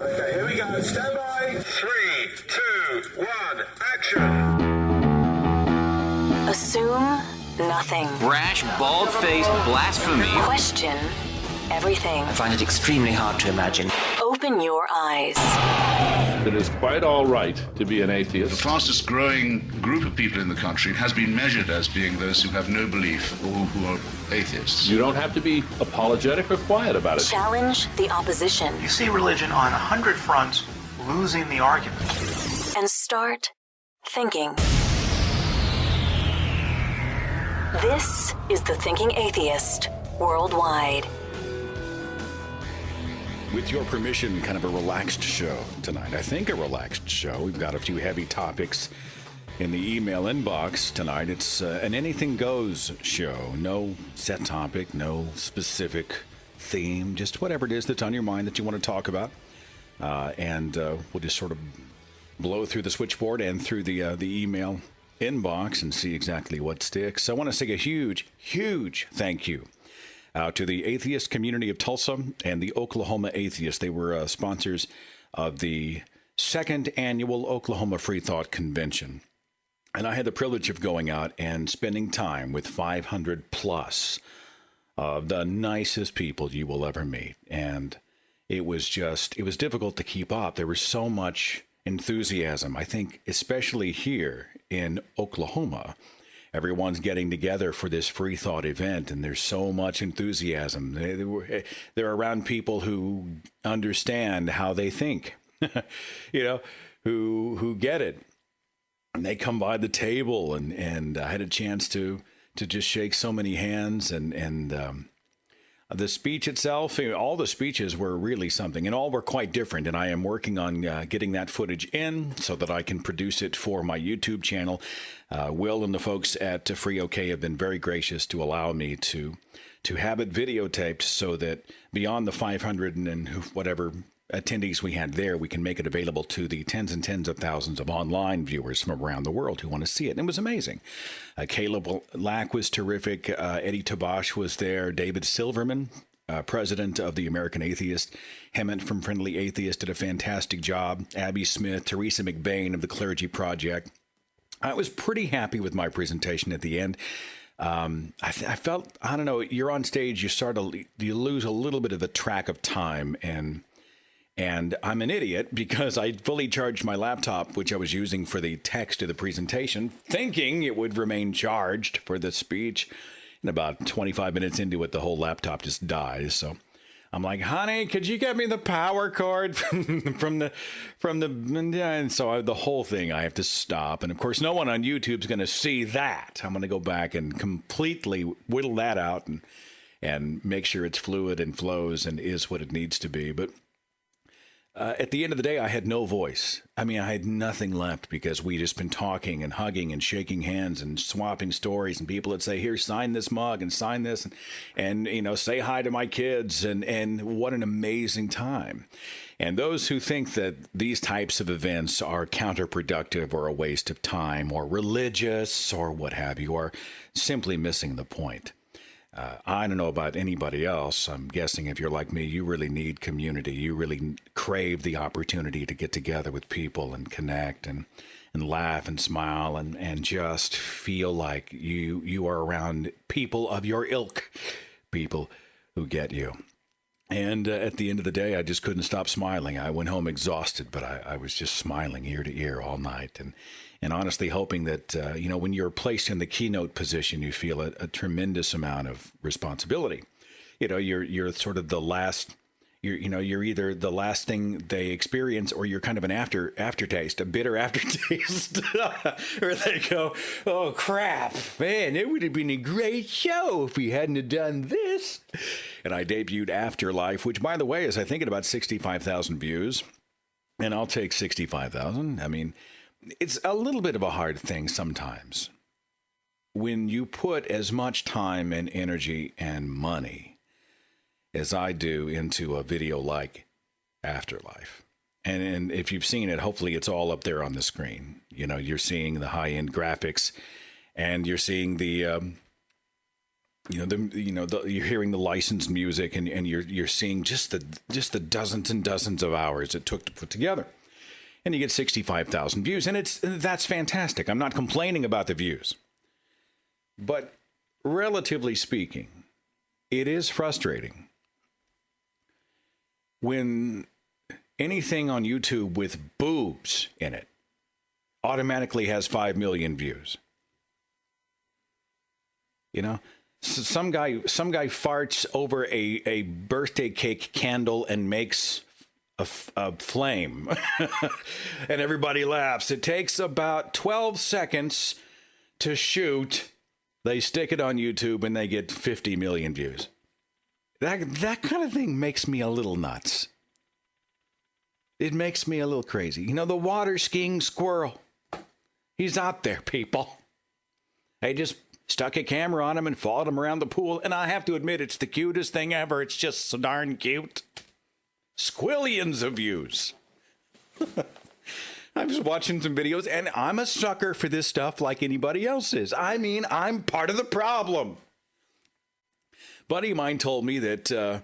Okay, here we go. Stand by. 3, 2, 1, action. Assume nothing. Brash, bald-faced blasphemy. Question everything. I find it extremely hard to imagine. Open your eyes. It is quite all right to be an atheist. The fastest growing group of people in the country has been measured as being those who have no belief or who are atheists. You don't have to be apologetic or quiet about it. Challenge the opposition. You see religion on 100 fronts losing the argument. And start thinking. This is The Thinking Atheist Worldwide. With your permission, kind of a relaxed show tonight. I think a relaxed show. We've got a few heavy topics in the email inbox tonight. It's an anything goes show. No set topic, no specific theme, just whatever it is that's on your mind that you want to talk about. And we'll just sort of blow through the switchboard and through the email inbox and see exactly what sticks. I want to say a huge, huge thank you to the atheist community of Tulsa and the Oklahoma Atheists. They were sponsors of the second annual Oklahoma Free Thought Convention. And I had the privilege of going out and spending time with 500 plus of the nicest people you will ever meet. And it was difficult to keep up. There was so much enthusiasm. I think especially here in Oklahoma, everyone's getting together for this free thought event, and there's so much enthusiasm. They're around people who understand how they think, who get it. And they come by the table, and I had a chance to just shake so many hands, and the speech itself, all the speeches were really something, and all were quite different. And I am working on getting that footage in so that I can produce it for my YouTube channel. Will and the folks at Free OK have been very gracious to allow me to have it videotaped so that beyond the 500 and whatever attendees we had there, we can make it available to the tens and tens of thousands of online viewers from around the world who want to see it. And it was amazing. Caleb Lack was terrific. Eddie Tabash was there. David Silverman, president of the American Atheist. Hemant from Friendly Atheist did a fantastic job. Abby Smith, Teresa McBain of the Clergy Project. I was pretty happy with my presentation at the end. I felt, I don't know, you're on stage, you lose a little bit of the track of time, and I'm an idiot because I fully charged my laptop, which I was using for the text of the presentation, thinking it would remain charged for the speech. And about 25 minutes into it, the whole laptop just dies. So I'm like, honey, could you get me the power cord from the, and so the whole thing, I have to stop. And of course, no one on YouTube's going to see that. I'm going to go back and completely whittle that out and make sure it's fluid and flows and is what it needs to be. But at the end of the day, I had no voice. I mean, I had nothing left because we just been talking and hugging and shaking hands and swapping stories, and people would say, here, sign this mug and sign this and say hi to my kids. And what an amazing time. And those who think that these types of events are counterproductive or a waste of time or religious or what have you are simply missing the point. I don't know about anybody else. I'm guessing if you're like me, you really need community. You really crave the opportunity to get together with people and connect and laugh and smile and just feel like you are around people of your ilk, people who get you. And at the end of the day, I just couldn't stop smiling. I went home exhausted, but I was just smiling ear to ear all night. And honestly hoping that, when you're placed in the keynote position, you feel a tremendous amount of responsibility. You're sort of the last, you're either the last thing they experience or you're kind of an aftertaste, a bitter aftertaste. Or they go, oh, crap, man, it would have been a great show if we hadn't have done this. And I debuted Afterlife, which, by the way, is, I think, at about 65,000 views. And I'll take 65,000. I mean, it's a little bit of a hard thing sometimes when you put as much time and energy and money as I do into a video like Afterlife. And if you've seen it, hopefully it's all up there on the screen. You're seeing the high-end graphics and you're seeing the you're hearing the licensed music, and you're seeing just the dozens and dozens of hours it took to put together, and you get 65,000 views, and that's fantastic. I'm not complaining about the views, but relatively speaking, it is frustrating when anything on YouTube with boobs in it automatically has 5 million views. So some guy farts over a birthday cake candle and makes a flame, and everybody laughs. It takes about 12 seconds to shoot. They stick it on YouTube and they get 50 million views. That kind of thing makes me a little nuts. It makes me a little crazy. The water skiing squirrel. He's out there, people. They just stuck a camera on him and followed him around the pool. And I have to admit, it's the cutest thing ever. It's just so darn cute. Squillions of views. I was watching some videos, and I'm a sucker for this stuff like anybody else is. I mean, I'm part of the problem. Buddy of mine told me that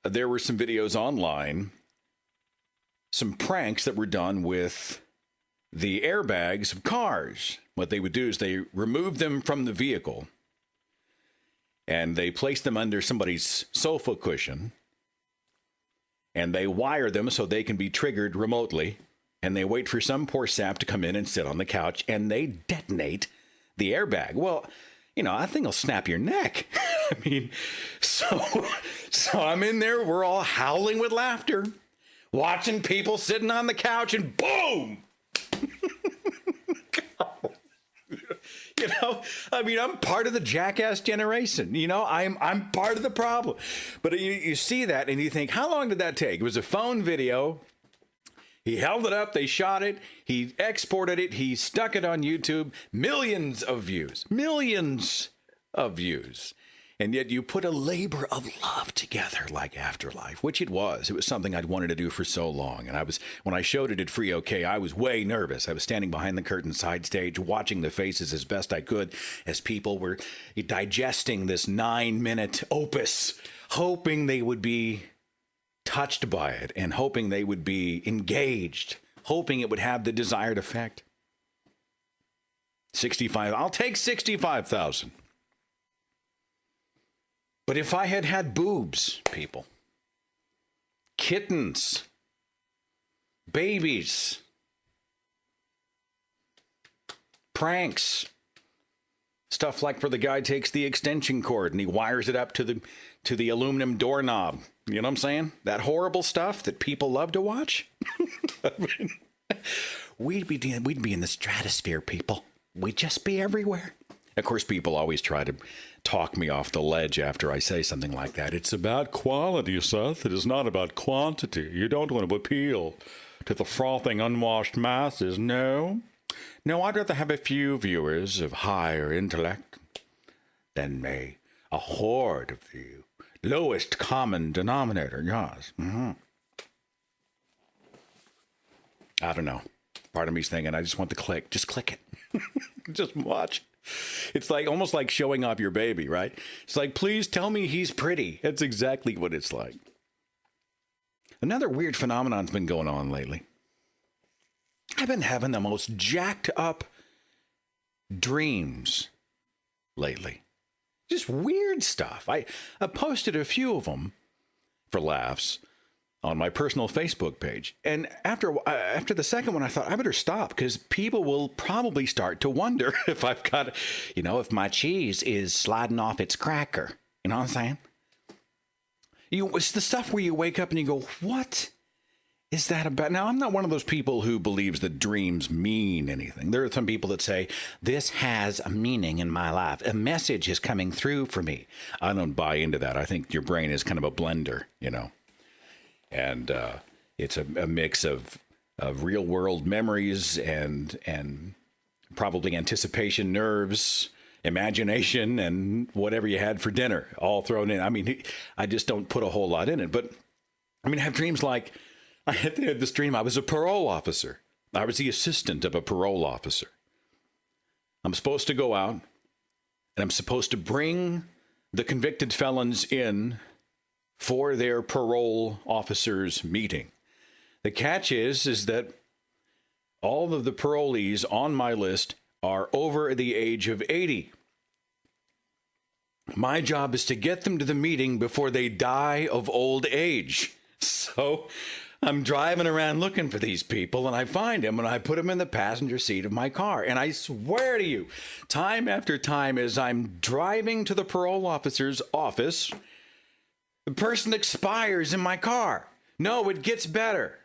there were some videos online, some pranks that were done with the airbags of cars. What they would do is they remove them from the vehicle, and they place them under somebody's sofa cushion, and they wire them so they can be triggered remotely. And they wait for some poor sap to come in and sit on the couch, and they detonate the airbag. Well, that thing will snap your neck. I mean, so I'm in there. We're all howling with laughter, watching people sitting on the couch, and boom! I'm part of the jackass generation. I'm part of the problem. But you see that, and you think, how long did that take? It was a phone video. He held it up, they shot it, he exported it, he stuck it on YouTube. Millions of views. And yet you put a labor of love together like Afterlife, which it was. It was something I'd wanted to do for so long. And when I showed it at Free OK, I was way nervous. I was standing behind the curtain side stage, watching the faces as best I could as people were digesting this 9-minute opus, hoping they would be touched by it and hoping they would be engaged, hoping it would have the desired effect. 65, I'll take 65,000. But if I had had boobs, people, kittens, babies, pranks, stuff like where the guy takes the extension cord and he wires it up to the aluminum doorknob. You know what I'm saying? That horrible stuff that people love to watch. We'd be in the stratosphere, people. We'd just be everywhere. Of course, people always try to talk me off the ledge after I say something like that. It's about quality, Seth. It is not about quantity. You don't want to appeal to the frothing, unwashed masses. No, I'd rather have a few viewers of higher intellect than a horde of the lowest common denominator. Yes. Mm-hmm. I don't know. Part of me's thinking, I just want the click. Just click it. Just watch. It's almost like showing off your baby, right? It's like, please tell me he's pretty. That's exactly what it's like. Another weird phenomenon's been going on lately. I've been having the most jacked up dreams lately. Just weird stuff. I posted a few of them for laughs on my personal Facebook page. And after the second one, I thought, I better stop because people will probably start to wonder if I've got, if my cheese is sliding off its cracker. You know what I'm saying? It's the stuff where you wake up and you go, what is that about? Now, I'm not one of those people who believes that dreams mean anything. There are some people that say, this has a meaning in my life. A message is coming through for me. I don't buy into that. I think your brain is kind of a blender, And it's a mix of real world memories and probably anticipation, nerves, imagination, and whatever you had for dinner all thrown in. I mean, I just don't put a whole lot in it. But I have dreams like I had this dream. I was a parole officer. I was the assistant of a parole officer. I'm supposed to go out and I'm supposed to bring the convicted felons in for their parole officers meeting. The catch is that all of the parolees on my list are over the age of 80. My job is to get them to the meeting before they die of old age. So I'm driving around looking for these people, and I find them, and I put them in the passenger seat of my car. And I swear to you, time after time, as I'm driving to the parole officer's office, the person expires in my car. No, it gets better.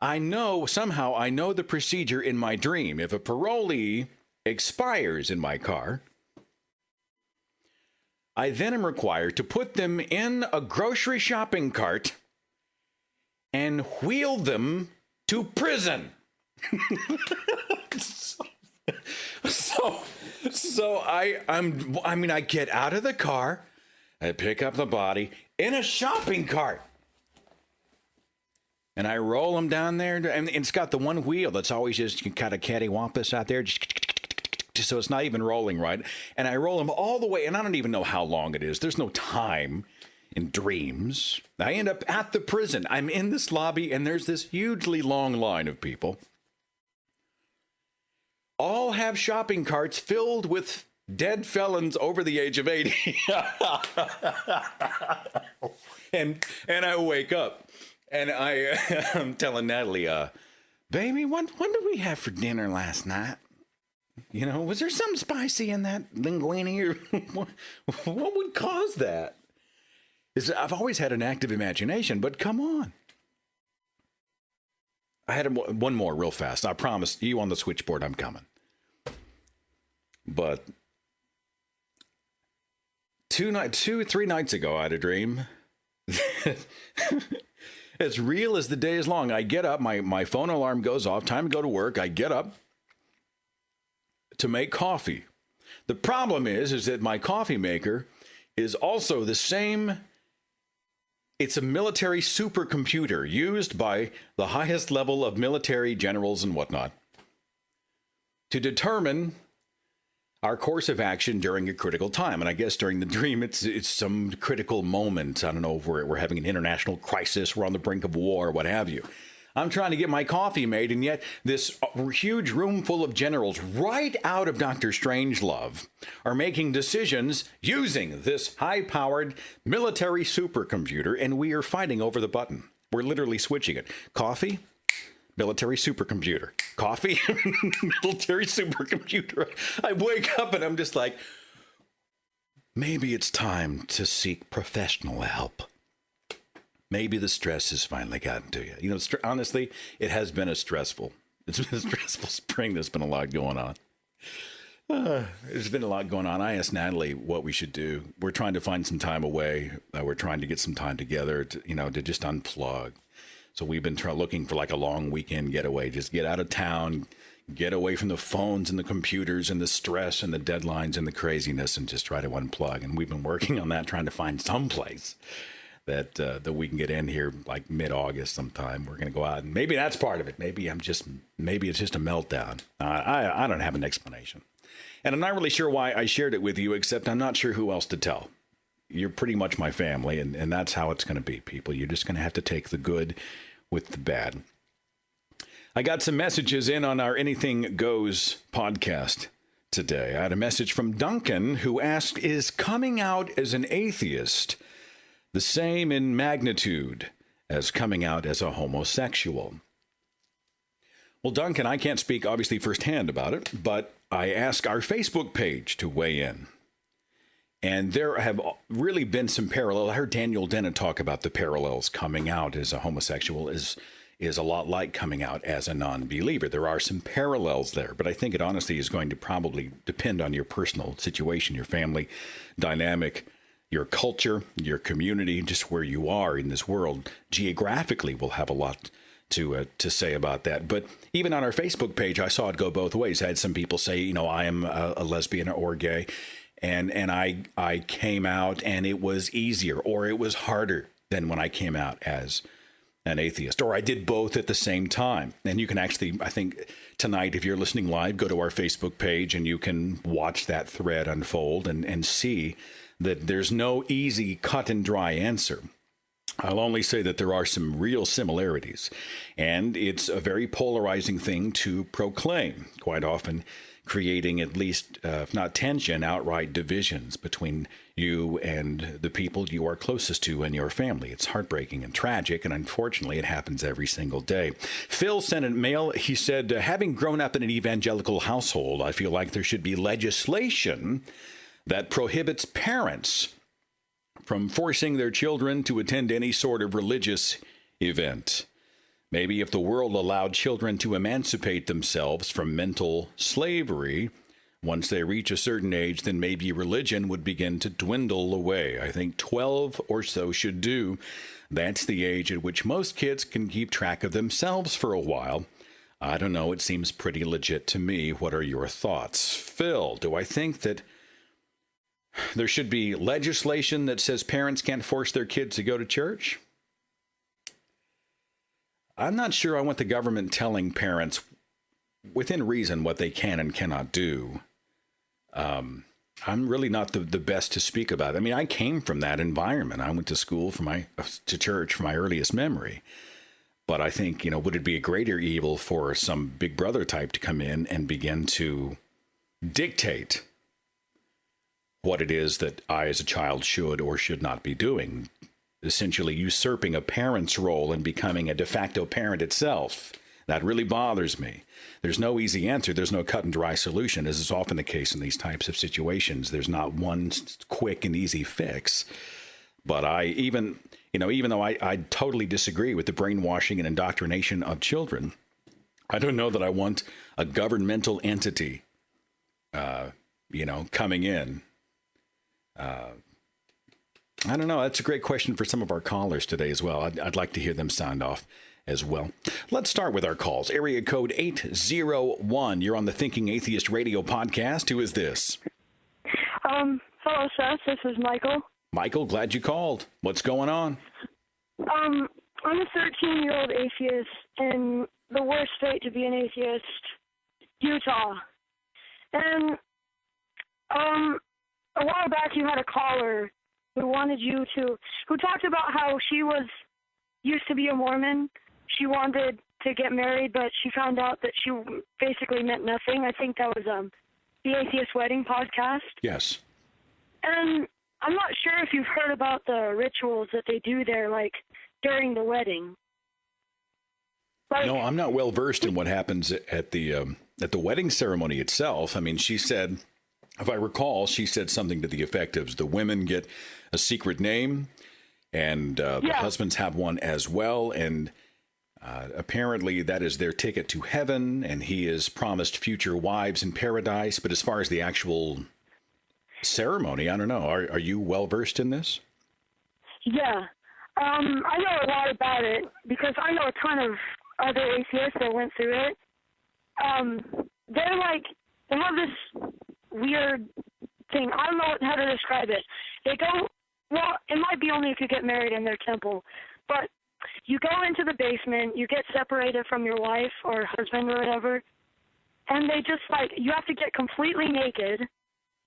Somehow I know the procedure in my dream. If a parolee expires in my car, I then am required to put them in a grocery shopping cart and wheel them to prison. So I get out of the car, I pick up the body in a shopping cart, and I roll them down there. And it's got the one wheel that's always just kind of cattywampus out there, so it's not even rolling right. And I roll them all the way, and I don't even know how long it is. There's no time in dreams. I end up at the prison. I'm in this lobby, and there's this hugely long line of people. All have shopping carts filled with dead felons over the age of 80. and I wake up, and I'm telling Natalie, baby, what did we have for dinner last night? You know, was there something spicy in that linguine, or what would cause that? I've always had an active imagination, but come on. I had one more real fast. I promise you on the switchboard I'm coming. But 3 nights ago, I had a dream. As real as the day is long. I get up, my phone alarm goes off, time to go to work. I get up to make coffee. The problem is that my coffee maker is also the same. It's a military supercomputer used by the highest level of military generals and whatnot to determine our course of action during a critical time. And I guess during the dream, it's some critical moment. I don't know if we're having an international crisis, we're on the brink of war, what have you. I'm trying to get my coffee made, and yet this huge room full of generals right out of Dr. Strangelove are making decisions using this high-powered military supercomputer, and we are fighting over the button. We're literally switching it. Coffee, military supercomputer. Coffee, military supercomputer. I wake up and I'm just like, maybe it's time to seek professional help. Maybe the stress has finally gotten to you. You know, honestly, it has been it's been a stressful spring. There's been a lot going on. There's been a lot going on. I asked Natalie what we should do. We're trying to find some time away. We're trying to get some time together to just unplug. So we've been looking for like a long weekend getaway. Just get out of town, get away from the phones and the computers and the stress and the deadlines and the craziness, and just try to unplug. And we've been working on that, trying to find some place that we can get in here like mid-August sometime. We're going to go out, and maybe that's part of it. Maybe it's just a meltdown. I don't have an explanation. And I'm not really sure why I shared it with you, except I'm not sure who else to tell. You're pretty much my family, and that's how it's going to be, people. You're just going to have to take the good with the bad. I got some messages in on our Anything Goes podcast today. I had a message from Duncan who asked, is coming out as an atheist the same in magnitude as coming out as a homosexual? Well, Duncan, I can't speak obviously firsthand about it, but I asked our Facebook page to weigh in. And there have really been some parallels. I heard Daniel Dennett talk about the parallels. Coming out as a homosexual is a lot like coming out as a non-believer. There are some parallels there, but I think it honestly is going to probably depend on your personal situation, your family dynamic, your culture, your community, just where you are in this world. Geographically, we'll have a lot to say about that. But even on our Facebook page, I saw it go both ways. I had some people say, I am a lesbian or gay, and I came out and it was easier or it was harder than when I came out as an atheist, or I did both at the same time. And you can actually, I think tonight, if you're listening live, go to our Facebook page and you can watch that thread unfold and see that there's no easy cut and dry answer. I'll only say that there are some real similarities, and it's a very polarizing thing to proclaim, quite often creating at least, if not tension, outright divisions between you and the people you are closest to in your family. It's heartbreaking and tragic, and unfortunately, it happens every single day. Phil sent a mail. He said, having grown up in an evangelical household, I feel like there should be legislation that prohibits parents from forcing their children to attend any sort of religious event. Maybe if the world allowed children to emancipate themselves from mental slavery, once they reach a certain age, then maybe religion would begin to dwindle away. I think 12 or so should do. That's the age at which most kids can keep track of themselves for a while. I don't know. It seems pretty legit to me. What are your thoughts? Phil, do I think that there should be legislation that says parents can't force their kids to go to church? I'm not sure I want the government telling parents within reason what they can and cannot do. I'm really not the best to speak about it. I mean, I came from that environment. I went to school to church from my earliest memory. But I think, would it be a greater evil for some big brother type to come in and begin to dictate what it is that I as a child should or should not be doing, essentially usurping a parent's role and becoming a de facto parent itself? That really bothers me. There's no easy answer. There's no cut and dry solution, as is often the case in these types of situations. There's not one quick and easy fix. But even though I totally disagree with the brainwashing and indoctrination of children, I don't know that I want a governmental entity, coming in. I don't know. That's a great question for some of our callers today as well. I'd like to hear them sound off as well. Let's start with our calls. Area code 801. You're on the Thinking Atheist radio podcast. Who is this? Hello, Seth. This is Michael. Michael, glad you called. What's going on? I'm a 13-year-old atheist in the worst state to be an atheist, Utah. And a while back you had a caller who talked about how she used to be a Mormon. She wanted to get married, but she found out that she basically meant nothing. I think that was the Atheist Wedding podcast. Yes. And I'm not sure if you've heard about the rituals that they do there, like during the wedding. No, I'm not well versed in what happens at the wedding ceremony itself. I mean, she said, if I recall, she said something to the effect of the women get a secret name, and the husbands have one as well, and apparently that is their ticket to heaven, and he is promised future wives in paradise. But as far as the actual ceremony, I don't know. Are you well versed in this? Yeah. I know a lot about it because I know a ton of other atheists that went through it. They have this weird thing. I don't know how to describe it. They go, well, it might be only if you get married in their temple, but you go into the basement, you get separated from your wife or husband or whatever, and they just you have to get completely naked,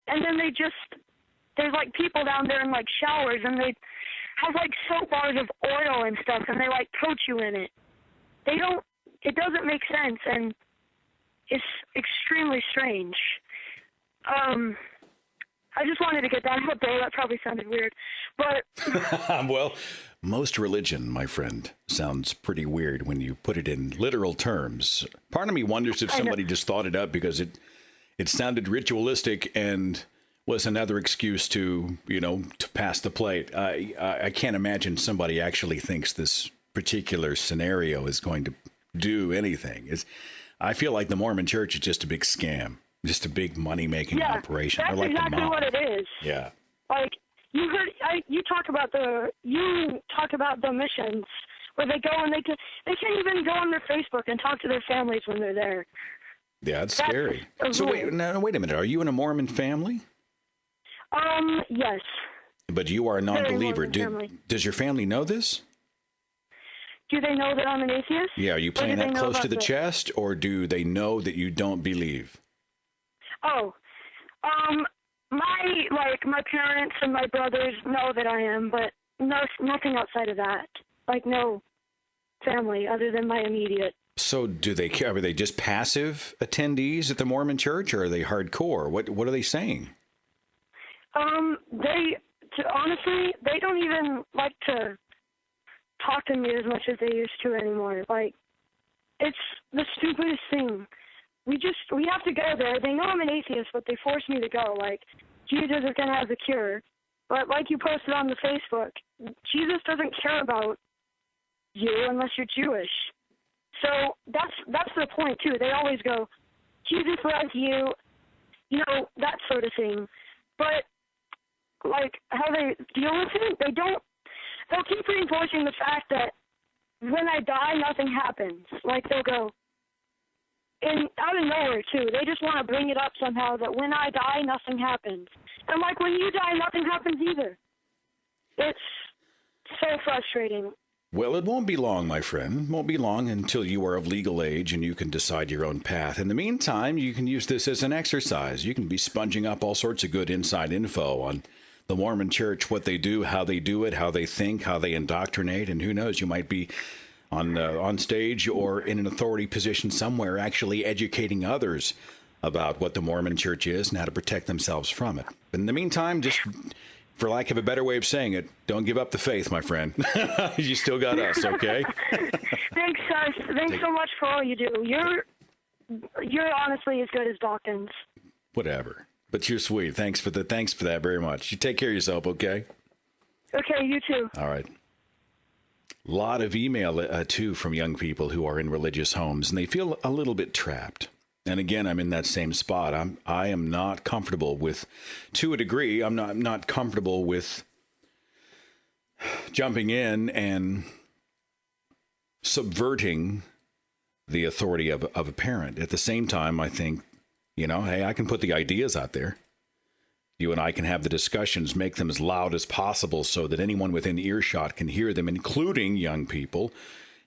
and then there's people down there in showers, and they have soap bars of oil and stuff, and they coach you in it. It doesn't make sense, and it's extremely strange. I just wanted to get that out there. That probably sounded weird, but well, most religion, my friend, sounds pretty weird when you put it in literal terms. Part of me wonders if somebody just thought it up because it sounded ritualistic and was another excuse to pass the plate. I can't imagine somebody actually thinks this particular scenario is going to do anything. I feel like the Mormon Church is just a big scam. Just a big money-making operation. That's exactly what it is. Yeah. You talk about the missions where they go and they can't even go on their Facebook and talk to their families when they're there. Yeah, it's scary. So wait a minute. Are you in a Mormon family? Yes. But you are a non-believer. Does your family know this? Do they know that I'm an atheist? Yeah, are you playing that close to the chest, or do they know that you don't believe? Oh, my parents and my brothers know that I am, but nothing outside of that. Like, no family other than my immediate. So do they care? Are they just passive attendees at the Mormon church, or are they hardcore? What are they saying? Honestly, they don't even like to talk to me as much as they used to anymore. Like, it's the stupidest thing. We have to go there. They know I'm an atheist, but they force me to go. Like, Jesus is going to have the cure. But like you posted on the Facebook, Jesus doesn't care about you unless you're Jewish. So that's the point, too. They always go, Jesus loves you, that sort of thing. But, like, how they deal with it, they'll keep reinforcing the fact that when I die, nothing happens. Like, they'll go, and out of nowhere, too. They just want to bring it up somehow that when I die, nothing happens. And, like, when you die, nothing happens either. It's so frustrating. Well, it won't be long, my friend. It won't be long until you are of legal age and you can decide your own path. In the meantime, you can use this as an exercise. You can be sponging up all sorts of good inside info on the Mormon Church, what they do, how they do it, how they think, how they indoctrinate, and who knows, you might be on stage or in an authority position somewhere actually educating others about what the Mormon Church is and how to protect themselves from it. But in the meantime, just for lack of a better way of saying it, don't give up the faith, my friend. You still got us, okay? Thanks, guys. Thanks so much for all you do. You're honestly as good as Dawkins. Whatever. But you're sweet. Thanks for that very much. You take care of yourself, okay? Okay, you too. All right. A lot of email, too, from young people who are in religious homes, and they feel a little bit trapped. And again, I'm in that same spot. I am not comfortable with, to a degree, I'm not comfortable with jumping in and subverting the authority of a parent. At the same time, I think, hey, I can put the ideas out there. You and I can have the discussions, make them as loud as possible so that anyone within earshot can hear them, including young people.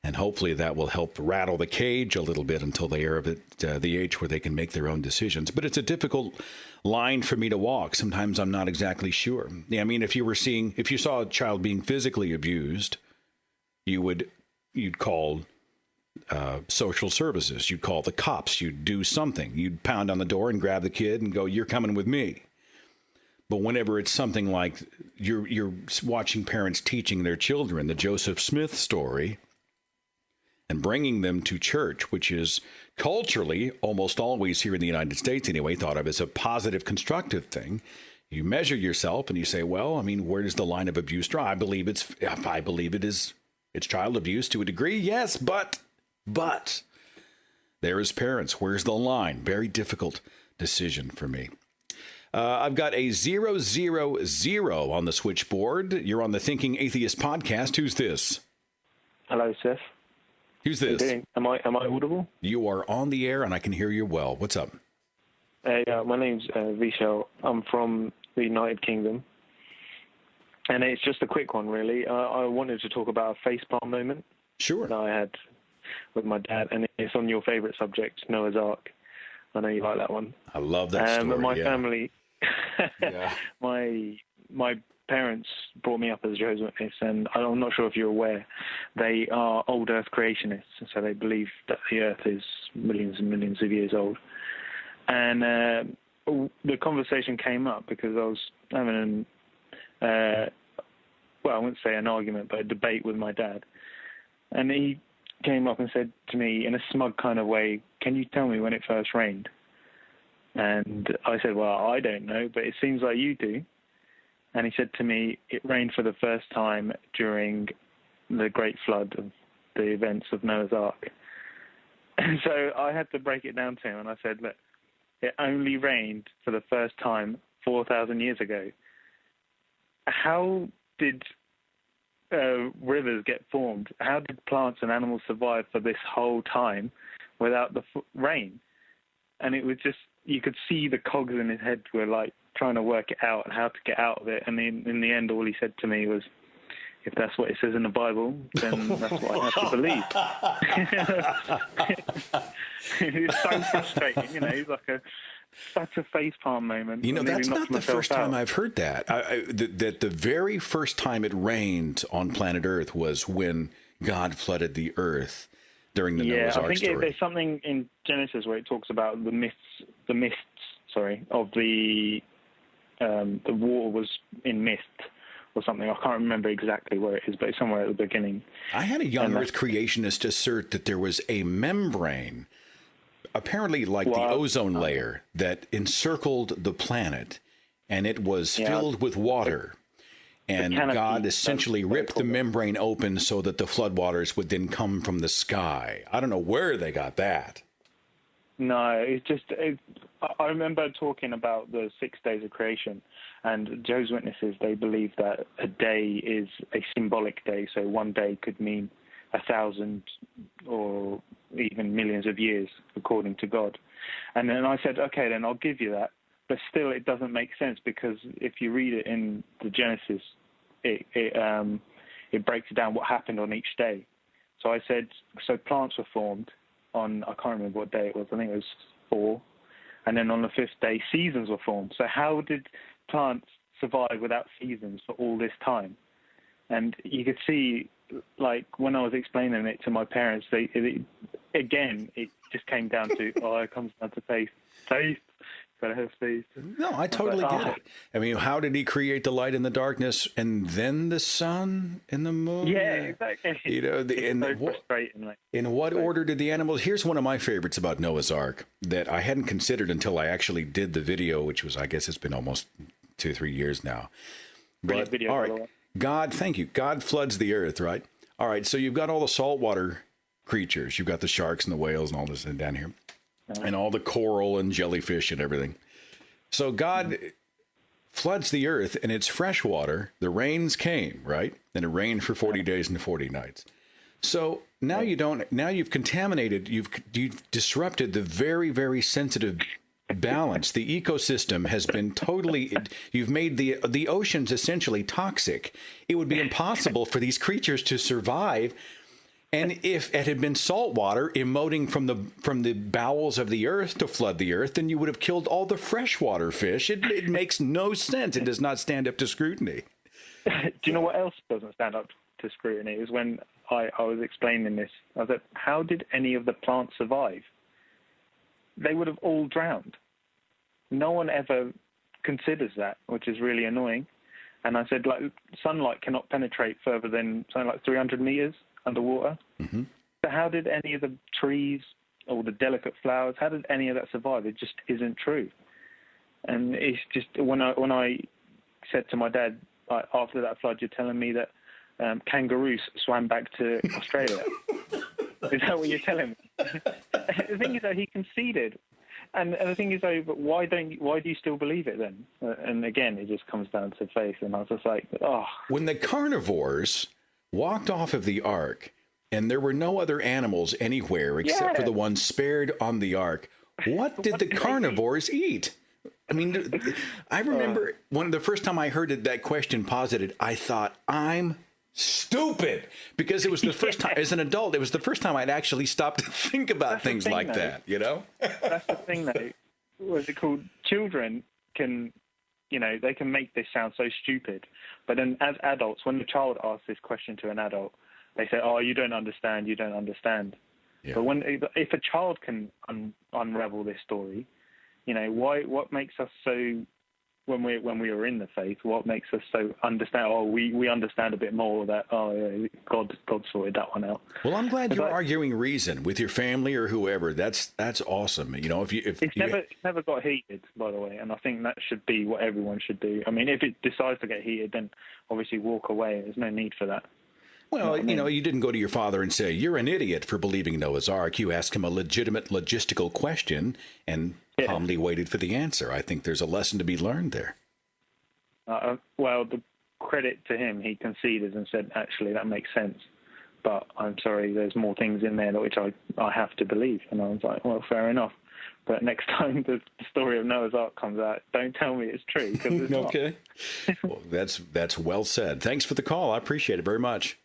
And hopefully that will help rattle the cage a little bit until they are at the age where they can make their own decisions. But it's a difficult line for me to walk. Sometimes I'm not exactly sure. Yeah, I mean, if you saw a child being physically abused, you'd call social services. You'd call the cops. You'd do something. You'd pound on the door and grab the kid and go, "You're coming with me." But whenever it's something like you're watching parents teaching their children the Joseph Smith story and bringing them to church, which is culturally, almost always here in the United States anyway, thought of as a positive, constructive thing, you measure yourself and you say, well, I mean, where does the line of abuse draw? I believe it's child abuse to a degree, yes, but there is parents. Where's the line? Very difficult decision for me. I've got a 000 on the switchboard. You're on the Thinking Atheist podcast. Who's this? Hello, Seth. Who's this? How you doing? Am I audible? You are on the air, and I can hear you well. What's up? My name's Vishal. I'm from the United Kingdom. And it's just a quick one, really. I wanted to talk about a facepalm moment. Sure. That I had with my dad, and it's on your favorite subject, Noah's Ark. I know you like that one. I love that story. But my yeah. family, yeah. my parents brought me up as a Jehovah's Witness, and I'm not sure if you're aware, they are old Earth creationists, so they believe that the Earth is millions and millions of years old. And the conversation came up because I was having I wouldn't say an argument, but a debate with my dad. And he came up and said to me in a smug kind of way, "Can you tell me when it first rained?" And I said, "Well, I don't know, but it seems like you do." And he said to me, "It rained for the first time during the Great Flood of the events of Noah's Ark." And so I had to break it down to him, and I said, "Look, it only rained for the first time 4,000 years ago. How did rivers get formed? How did plants and animals survive for this whole time without the rain?" And it was just, you could see the cogs in his head were like trying to work it out and how to get out of it. And in the end, all he said to me was, if that's what it says in the Bible, then that's what I have to believe. It's so frustrating, you know. It's like such a facepalm moment. You know, that's not the first time out. I've heard that. That the very first time it rained on planet Earth was when God flooded the earth during the Noah's Ark story. There's something in Genesis where it talks about the mists of the water was in mist or something. I can't remember exactly where it is, but it's somewhere at the beginning. I had a young Earth creationist assert that there was a membrane, apparently like the ozone layer, that encircled the planet, and it was filled with water. And God essentially ripped the membrane open so that the floodwaters would then come from the sky. I don't know where they got that. No, it's just... I remember talking about the 6 days of creation, and Jehovah's Witnesses, they believe that a day is a symbolic day, so one day could mean 1,000 or even millions of years, according to God. And then I said, okay, then I'll give you that. But still, it doesn't make sense, because if you read it in the Genesis, it breaks down what happened on each day. So I said, so plants were formed on, I can't remember what day it was, I think it was 4. And then on the 5th day, seasons were formed. So how did plants survive without seasons for all this time? And you could see, like, when I was explaining it to my parents, it just came down to, it comes down to faith. Faith. Gotta have faith. No, I totally get it. I mean, how did he create the light and the darkness and then the sun and the moon? Yeah, exactly. You know, in what order did the animals... Here's one of my favorites about Noah's Ark that I hadn't considered until I actually did the video, which was, I guess it's been almost 2-3 years now. But, video, all right, thank you. God floods the earth, right? All right, so you've got all the saltwater creatures. You've got the sharks and the whales and all this down here. And all the coral and jellyfish and everything. So God floods the earth, and it's fresh water. The rains came, right? And it rained for 40 days and 40 nights. So now you've contaminated, you've disrupted the very, very sensitive balance. The ecosystem has been totally, you've made the oceans essentially toxic. It would be impossible for these creatures to survive. And if it had been salt water emoting from the bowels of the earth to flood the earth, then you would have killed all the freshwater fish. It makes no sense. It does not stand up to scrutiny. Do you know what else doesn't stand up to scrutiny? Is when I was explaining this. I said, how did any of the plants survive? They would have all drowned. No one ever considers that, which is really annoying. And I said, like, sunlight cannot penetrate further than something like 300 meters underwater. Mm-hmm. So how did any of the trees or the delicate flowers, how did any of that survive? It just isn't true. And it's just, when I said to my dad, after that flood, you're telling me that kangaroos swam back to Australia. Is that what you're telling me? The thing is that he conceded. And the thing is, though, but why do you still believe it then? And again, it just comes down to faith. And I was just like, oh. When the carnivores walked off of the ark, and there were no other animals anywhere except for the ones spared on the ark, what did the carnivores eat? I mean, I remember the first time I heard that question posited, I thought, I'm stupid, because it was the first time, as an adult, it was the first time I'd actually stopped to think about things like that, you know? That's the thing, though. What's it called? Children can, they can make this sound so stupid. But then as adults, when the child asks this question to an adult, they say, oh, you don't understand, you don't understand. Yeah. But if a child can unravel this story, what makes us so, when we were in the faith, what makes us so understand, we understand a bit more that, God sorted that one out. Well, I'm glad you're arguing reason with your family or whoever. That's awesome. It's never got heated, by the way, and I think that should be what everyone should do. I mean, if it decides to get heated, then obviously walk away. There's no need for that. Well, you didn't go to your father and say, you're an idiot for believing Noah's Ark. You asked him a legitimate logistical question and calmly waited for the answer. I think there's a lesson to be learned there. Well, the credit to him, he conceded and said, actually, that makes sense. But I'm sorry, there's more things in there which I have to believe. And I was like, well, fair enough. But next time the story of Noah's Ark comes out, don't tell me it's true, because it's not. Okay. Well, that's well said. Thanks for the call. I appreciate it very much.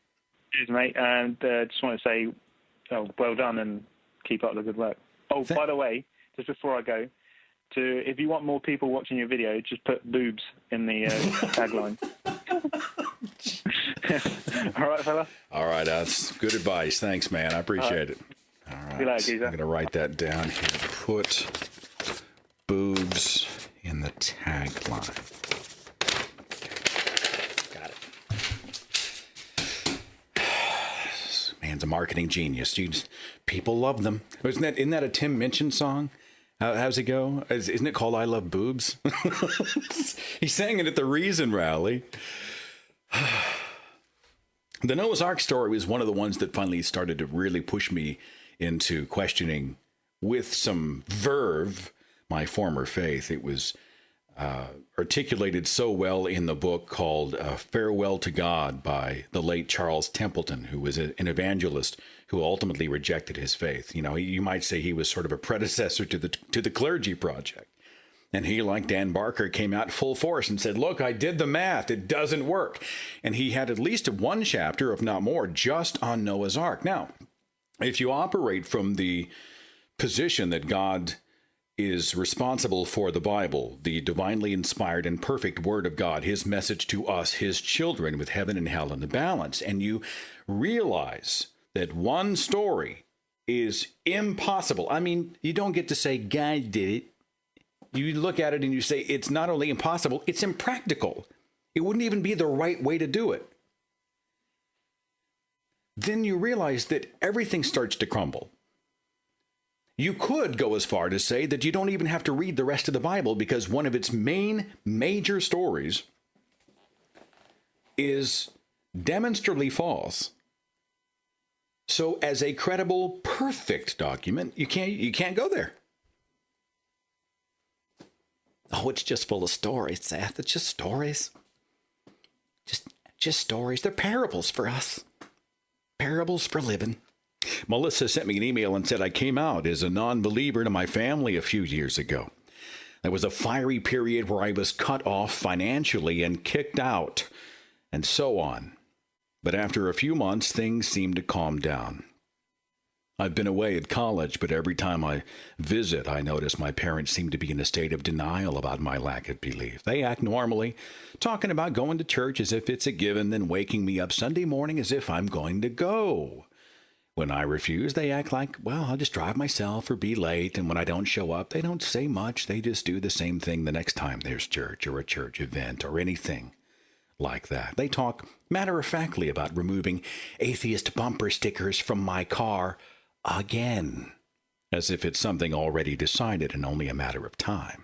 Cheers, mate. And just want to say, well done and keep up the good work. Oh, by the way, just before I go, if you want more people watching your video, just put boobs in the tagline. All right, fella? All right, that's good advice. Thanks, man. I appreciate it. All right. I'm going to write that down here. Put boobs in the tagline. Got it. Man's a marketing genius. People love them. Isn't that a Tim Minchin song? How's it go? Isn't it called I Love Boobs? He sang it at the Reason rally. The Noah's Ark story was one of the ones that finally started to really push me into questioning with some verve my former faith. It was articulated so well in the book called Farewell to God by the late Charles Templeton, who was an evangelist who ultimately rejected his faith. You know, you might say he was sort of a predecessor to the Clergy Project. And he, like Dan Barker, came out full force and said, look, I did the math. It doesn't work. And he had at least one chapter, if not more, just on Noah's Ark. Now, if you operate from the position that God is responsible for the Bible, the divinely inspired and perfect Word of God, his message to us, his children, with heaven and hell in the balance, and you realize that one story is impossible. I mean, you don't get to say God did it. You look at it and you say, it's not only impossible, it's impractical. It wouldn't even be the right way to do it. Then you realize that everything starts to crumble. You could go as far to say that you don't even have to read the rest of the Bible, because one of its major stories is demonstrably false. So as a credible, perfect document, you can't go there. Oh, it's just full of stories, Seth. It's just stories. Just stories. They're parables for us. Parables for living. Melissa sent me an email and said I came out as a non-believer to my family a few years ago. There was a fiery period where I was cut off financially and kicked out, and so on. But after a few months, things seemed to calm down. I've been away at college, but every time I visit, I notice my parents seem to be in a state of denial about my lack of belief. They act normally, talking about going to church as if it's a given, then waking me up Sunday morning as if I'm going to go. When I refuse, they act like, well, I'll just drive myself or be late, and when I don't show up, they don't say much. They just do the same thing the next time there's church or a church event or anything like that. They talk matter-of-factly about removing atheist bumper stickers from my car again, as if it's something already decided and only a matter of time.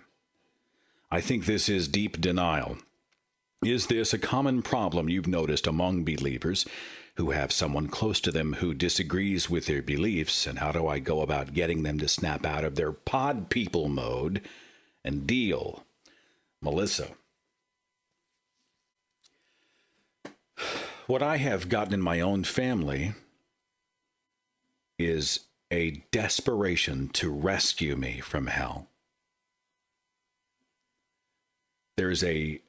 I think this is deep denial. Is this a common problem you've noticed among believers who have someone close to them who disagrees with their beliefs, and how do I go about getting them to snap out of their pod people mode and deal? Melissa. What I have gotten in my own family is a desperation to rescue me from hell. There's an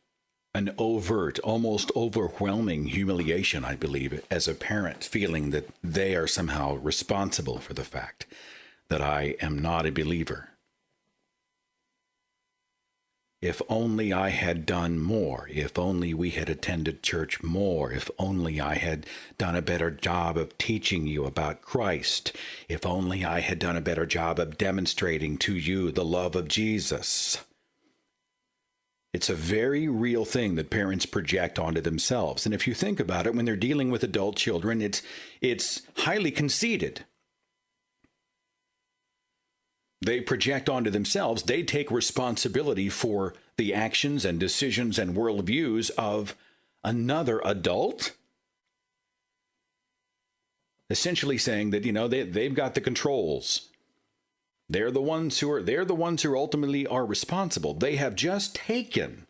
overt, almost overwhelming humiliation, I believe, as a parent, feeling that they are somehow responsible for the fact that I am not a believer. If only I had done more, if only we had attended church more, if only I had done a better job of teaching you about Christ, if only I had done a better job of demonstrating to you the love of Jesus. It's a very real thing that parents project onto themselves. And if you think about it, when they're dealing with adult children, it's highly conceited. They project onto themselves. They take responsibility for the actions and decisions and worldviews of another adult. Essentially saying that, they've got the controls. They're the ones who ultimately are responsible. They have just taken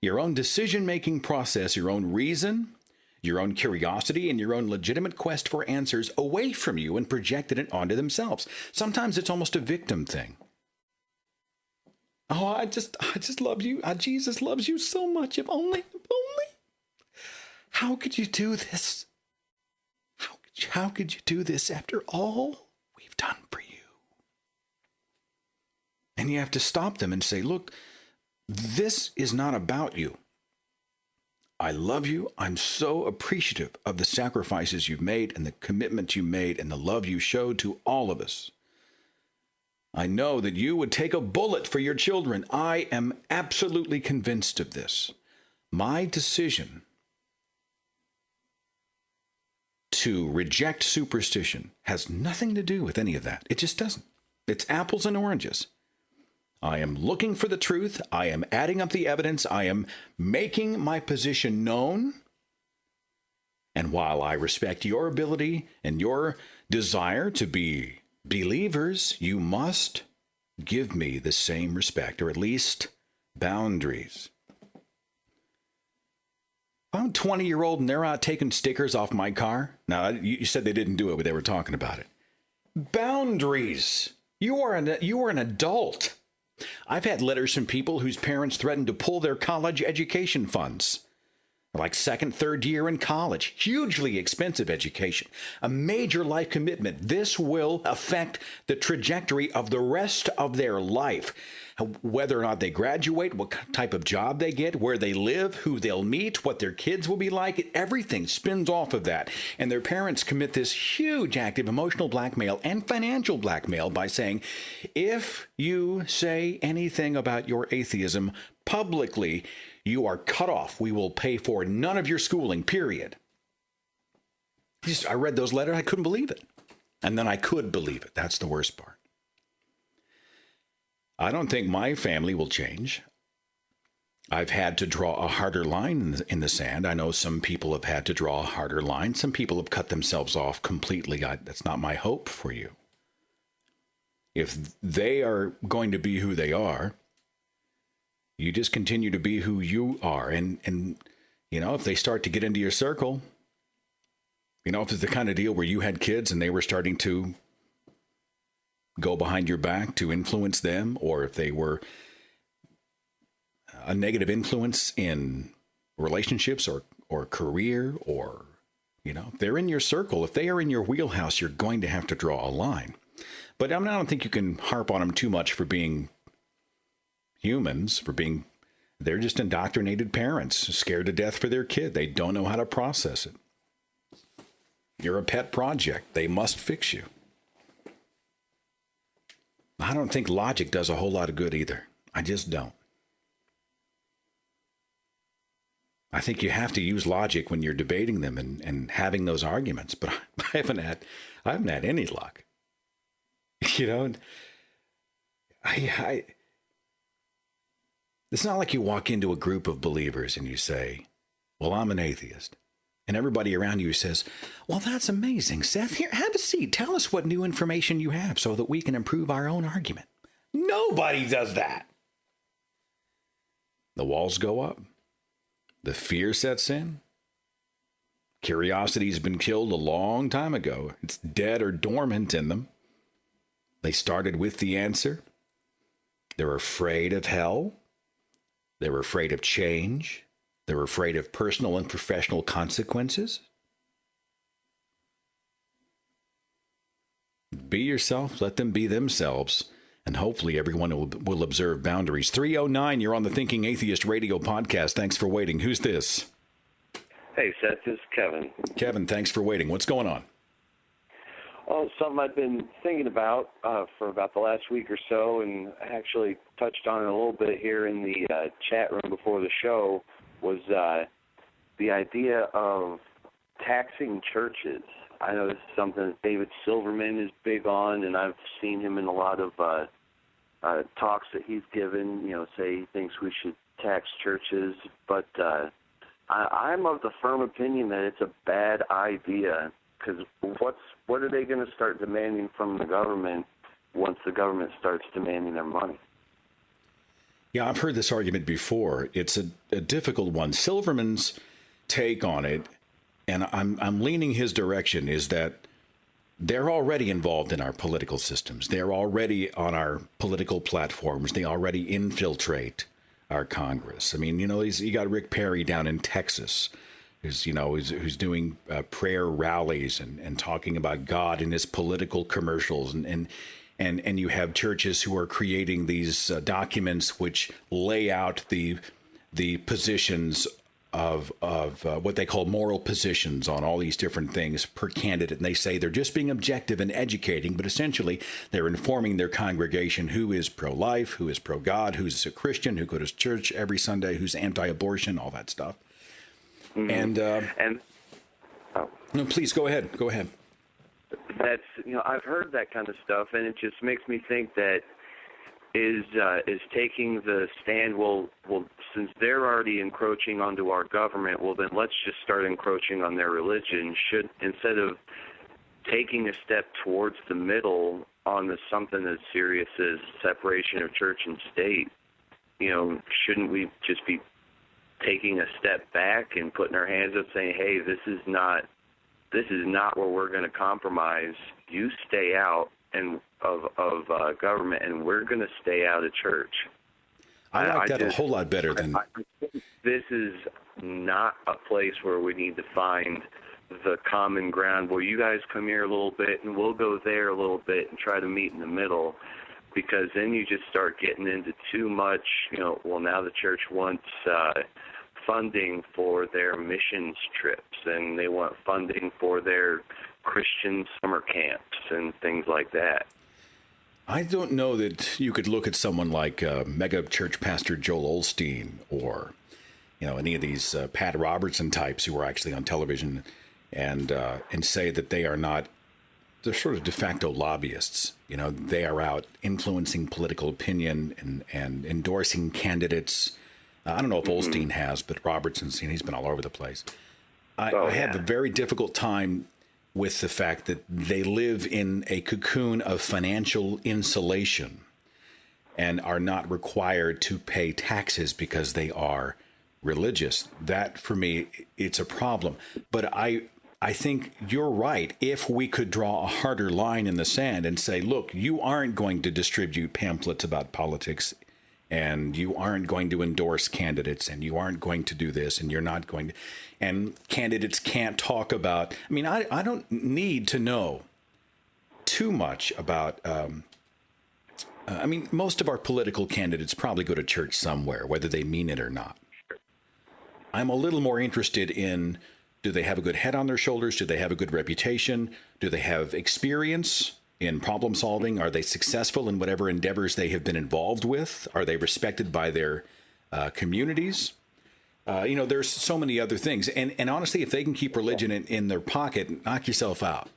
your own decision-making process, your own reason, your own curiosity, and your own legitimate quest for answers away from you and projected it onto themselves. Sometimes it's almost a victim thing. Oh, I just love you. Jesus loves you so much. If only. How could you do this? How could you do this after all we've done for you? And you have to stop them and say, look, this is not about you. I love you. I'm so appreciative of the sacrifices you've made and the commitment you made and the love you showed to all of us. I know that you would take a bullet for your children. I am absolutely convinced of this. My decision to reject superstition has nothing to do with any of that. It just doesn't. It's apples and oranges. I am looking for the truth. I am adding up the evidence. I am making my position known. And while I respect your ability and your desire to be believers, you must give me the same respect, or at least boundaries. If I'm a 20-year-old and they're out taking stickers off my car, now you said they didn't do it, but they were talking about it. Boundaries. You are an adult. I've had letters from people whose parents threatened to pull their college education funds. Like second, third year in college. Hugely expensive education. A major life commitment. This will affect the trajectory of the rest of their life. Whether or not they graduate, what type of job they get, where they live, who they'll meet, what their kids will be like. Everything spins off of that. And their parents commit this huge act of emotional blackmail and financial blackmail by saying, if you say anything about your atheism publicly, you are cut off. We will pay for none of your schooling, period. I read those letters. I couldn't believe it. And then I could believe it. That's the worst part. I don't think my family will change. I've had to draw a harder line in the sand. I know some people have had to draw a harder line. Some people have cut themselves off completely. That's not my hope for you. If they are going to be who they are, you just continue to be who you are. And you know, if they start to get into your circle, you know, if it's the kind of deal where you had kids and they were starting to go behind your back to influence them, or if they were a negative influence in relationships or career, or, you know, if they're in your circle, if they are in your wheelhouse, you're going to have to draw a line. But I don't think you can harp on them too much for being humans, they're just indoctrinated parents, scared to death for their kid. They don't know how to process it. You're a pet project. They must fix you. I don't think logic does a whole lot of good either. I just don't. I think you have to use logic when you're debating them and having those arguments, but I haven't had any luck. You know, it's not like you walk into a group of believers and you say, well, I'm an atheist. And everybody around you says, well, that's amazing, Seth. Here, have a seat. Tell us what new information you have so that we can improve our own argument. Nobody does that. The walls go up. The fear sets in. Curiosity's been killed a long time ago. It's dead or dormant in them. They started with the answer. They're afraid of hell. They're afraid of change. They're afraid of personal and professional consequences. Be yourself. Let them be themselves. And hopefully everyone will observe boundaries. 309, you're on the Thinking Atheist Radio podcast. Thanks for waiting. Who's this? Hey, Seth, this is Kevin. Kevin, thanks for waiting. What's going on? Oh, something I've been thinking about for about the last week or so, and I actually touched on it a little bit here in the chat room before the show, was the idea of taxing churches. I know this is something that David Silverman is big on, and I've seen him in a lot of talks that he's given, you know, say he thinks we should tax churches. But I'm of the firm opinion that it's a bad idea, because what are they going to start demanding from the government once the government starts demanding their money? Yeah, I've heard this argument before. It's a difficult one. Silverman's take on it, and I'm leaning his direction, is that they're already involved in our political systems. They're already on our political platforms. They already infiltrate our Congress. I mean, you got Rick Perry down in Texas, who's doing prayer rallies and talking about God in his political commercials, and you have churches who are creating these documents which lay out the positions of what they call moral positions on all these different things per candidate. And they say they're just being objective and educating, but essentially they're informing their congregation who is pro-life, who is pro-God, who's a Christian, who goes to church every Sunday, who's anti-abortion, all that stuff. Mm-hmm. No, please go ahead. Go ahead. That's I've heard that kind of stuff, and it just makes me think that is taking the stand. Well, since they're already encroaching onto our government, well then let's just start encroaching on their religion. Should, instead of taking a step towards the middle on something as serious as separation of church and state, shouldn't we just be taking a step back and putting our hands up, saying, "Hey, this is not where we're going to compromise. You stay out of government, and we're going to stay out of church." I like that a whole lot better than. I think this is not a place where we need to find the common ground where you guys come here a little bit and we'll go there a little bit and try to meet in the middle, because then you just start getting into too much. Well, now the church wants funding for their missions trips, and they want funding for their Christian summer camps and things like that. I don't know that you could look at someone like mega church pastor Joel Osteen or, any of these Pat Robertson types who are actually on television and say that they're sort of de facto lobbyists. They are out influencing political opinion and endorsing candidates. I don't know if Osteen has, but Robertson's he's been all over the place. I have a very difficult time with the fact that they live in a cocoon of financial insulation and are not required to pay taxes because they are religious. That, for me, it's a problem. But I think you're right. If we could draw a harder line in the sand and say, look, you aren't going to distribute pamphlets about politics, and you aren't going to endorse candidates, and you aren't going to do this, and you're not going to, and candidates can't talk about, I don't need to know too much about, most of our political candidates probably go to church somewhere, whether they mean it or not. I'm a little more interested in, do they have a good head on their shoulders? Do they have a good reputation? Do they have experience in problem solving? Are they successful in whatever endeavors they have been involved with? Are they respected by their communities? There's so many other things. And honestly, if they can keep religion in their pocket, knock yourself out.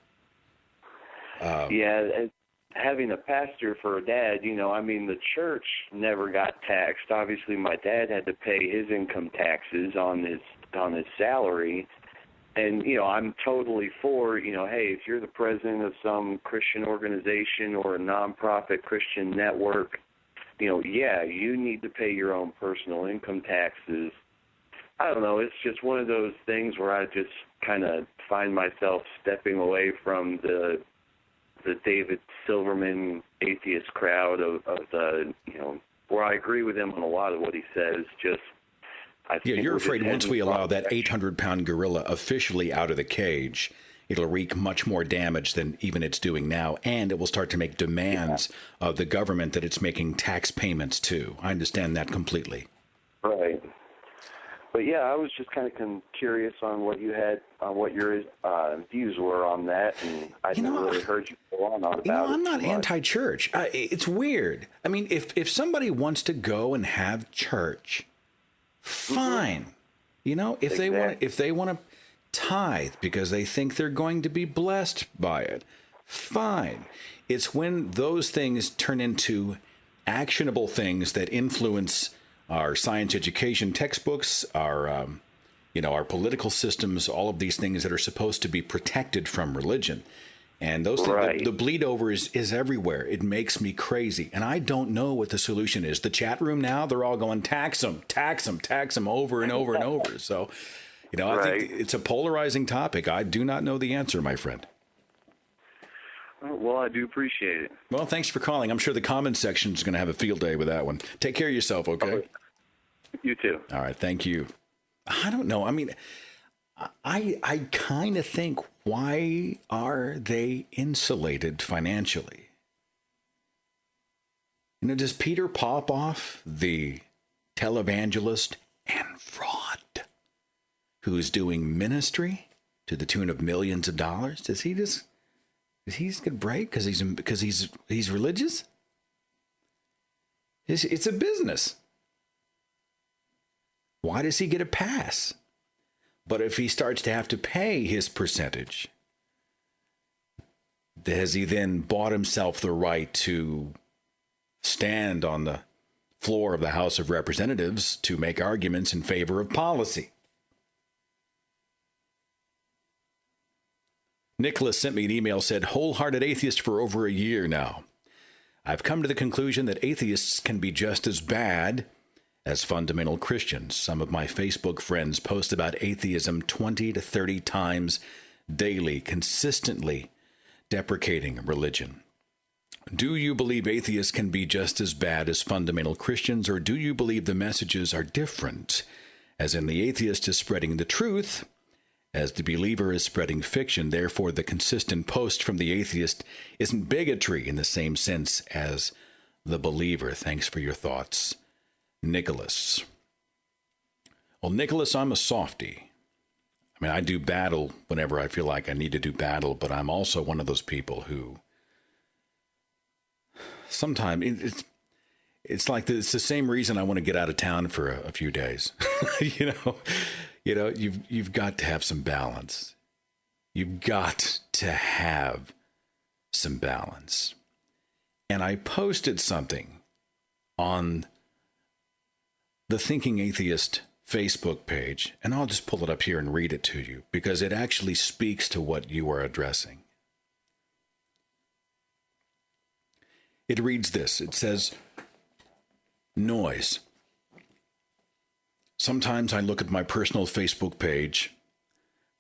Having a pastor for a dad, the church never got taxed. Obviously, my dad had to pay his income taxes on his salary. And, I'm totally for, hey, if you're the president of some Christian organization or a nonprofit Christian network, you need to pay your own personal income taxes. I don't know. It's just one of those things where I just kind of find myself stepping away from the David Silverman atheist crowd of the, where I agree with him on a lot of what he says, you're afraid once we allow that 800-pound gorilla officially out of the cage, it'll wreak much more damage than even it's doing now, and it will start to make demands of the government that it's making tax payments to. I understand that completely. Right. But I was just kind of curious on what you had, what your views were on that, and I never really heard you go on about it. I'm not anti-church. It's weird. If somebody wants to go and have church, fine. If they want to tithe because they think they're going to be blessed by it, fine. It's when those things turn into actionable things that influence our science education textbooks, our political systems, all of these things that are supposed to be protected from religion. And those things, the bleed over is everywhere. It makes me crazy. And I don't know what the solution is. The chat room now, they're all going, tax them over and over and over. So, I think it's a polarizing topic. I do not know the answer, my friend. Well, I do appreciate it. Well, thanks for calling. I'm sure the comments section is going to have a field day with that one. Take care of yourself, okay? You too. All right, thank you. I don't know. I mean, I kind of think, why are they insulated financially? You know, does Peter Popoff, the televangelist and fraud, who's doing ministry to the tune of millions of dollars, does he get a break because he's religious? It's a business. Why does he get a pass? But if he starts to have to pay his percentage, has he then bought himself the right to stand on the floor of the House of Representatives to make arguments in favor of policy? Nicholas sent me an email, said, wholehearted atheist for over a year now. I've come to the conclusion that atheists can be just as bad as fundamental Christians. Some of my Facebook friends post about atheism 20 to 30 times daily, consistently deprecating religion. Do you believe atheists can be just as bad as fundamental Christians, or do you believe the messages are different, as in the atheist is spreading the truth, as the believer is spreading fiction? Therefore, the consistent post from the atheist isn't bigotry in the same sense as the believer. Thanks for your thoughts, Nicholas. Well, Nicholas, I'm a softie. I mean, I do battle whenever I feel like I need to do battle, but I'm also one of those people who sometimes it's like it's the same reason I want to get out of town for a few days. you know, you've got to have some balance. You've got to have some balance. And I posted something on the Thinking Atheist Facebook page, and I'll just pull it up here and read it to you because it actually speaks to what you are addressing. It reads this. It says, noise. Sometimes I look at my personal Facebook page,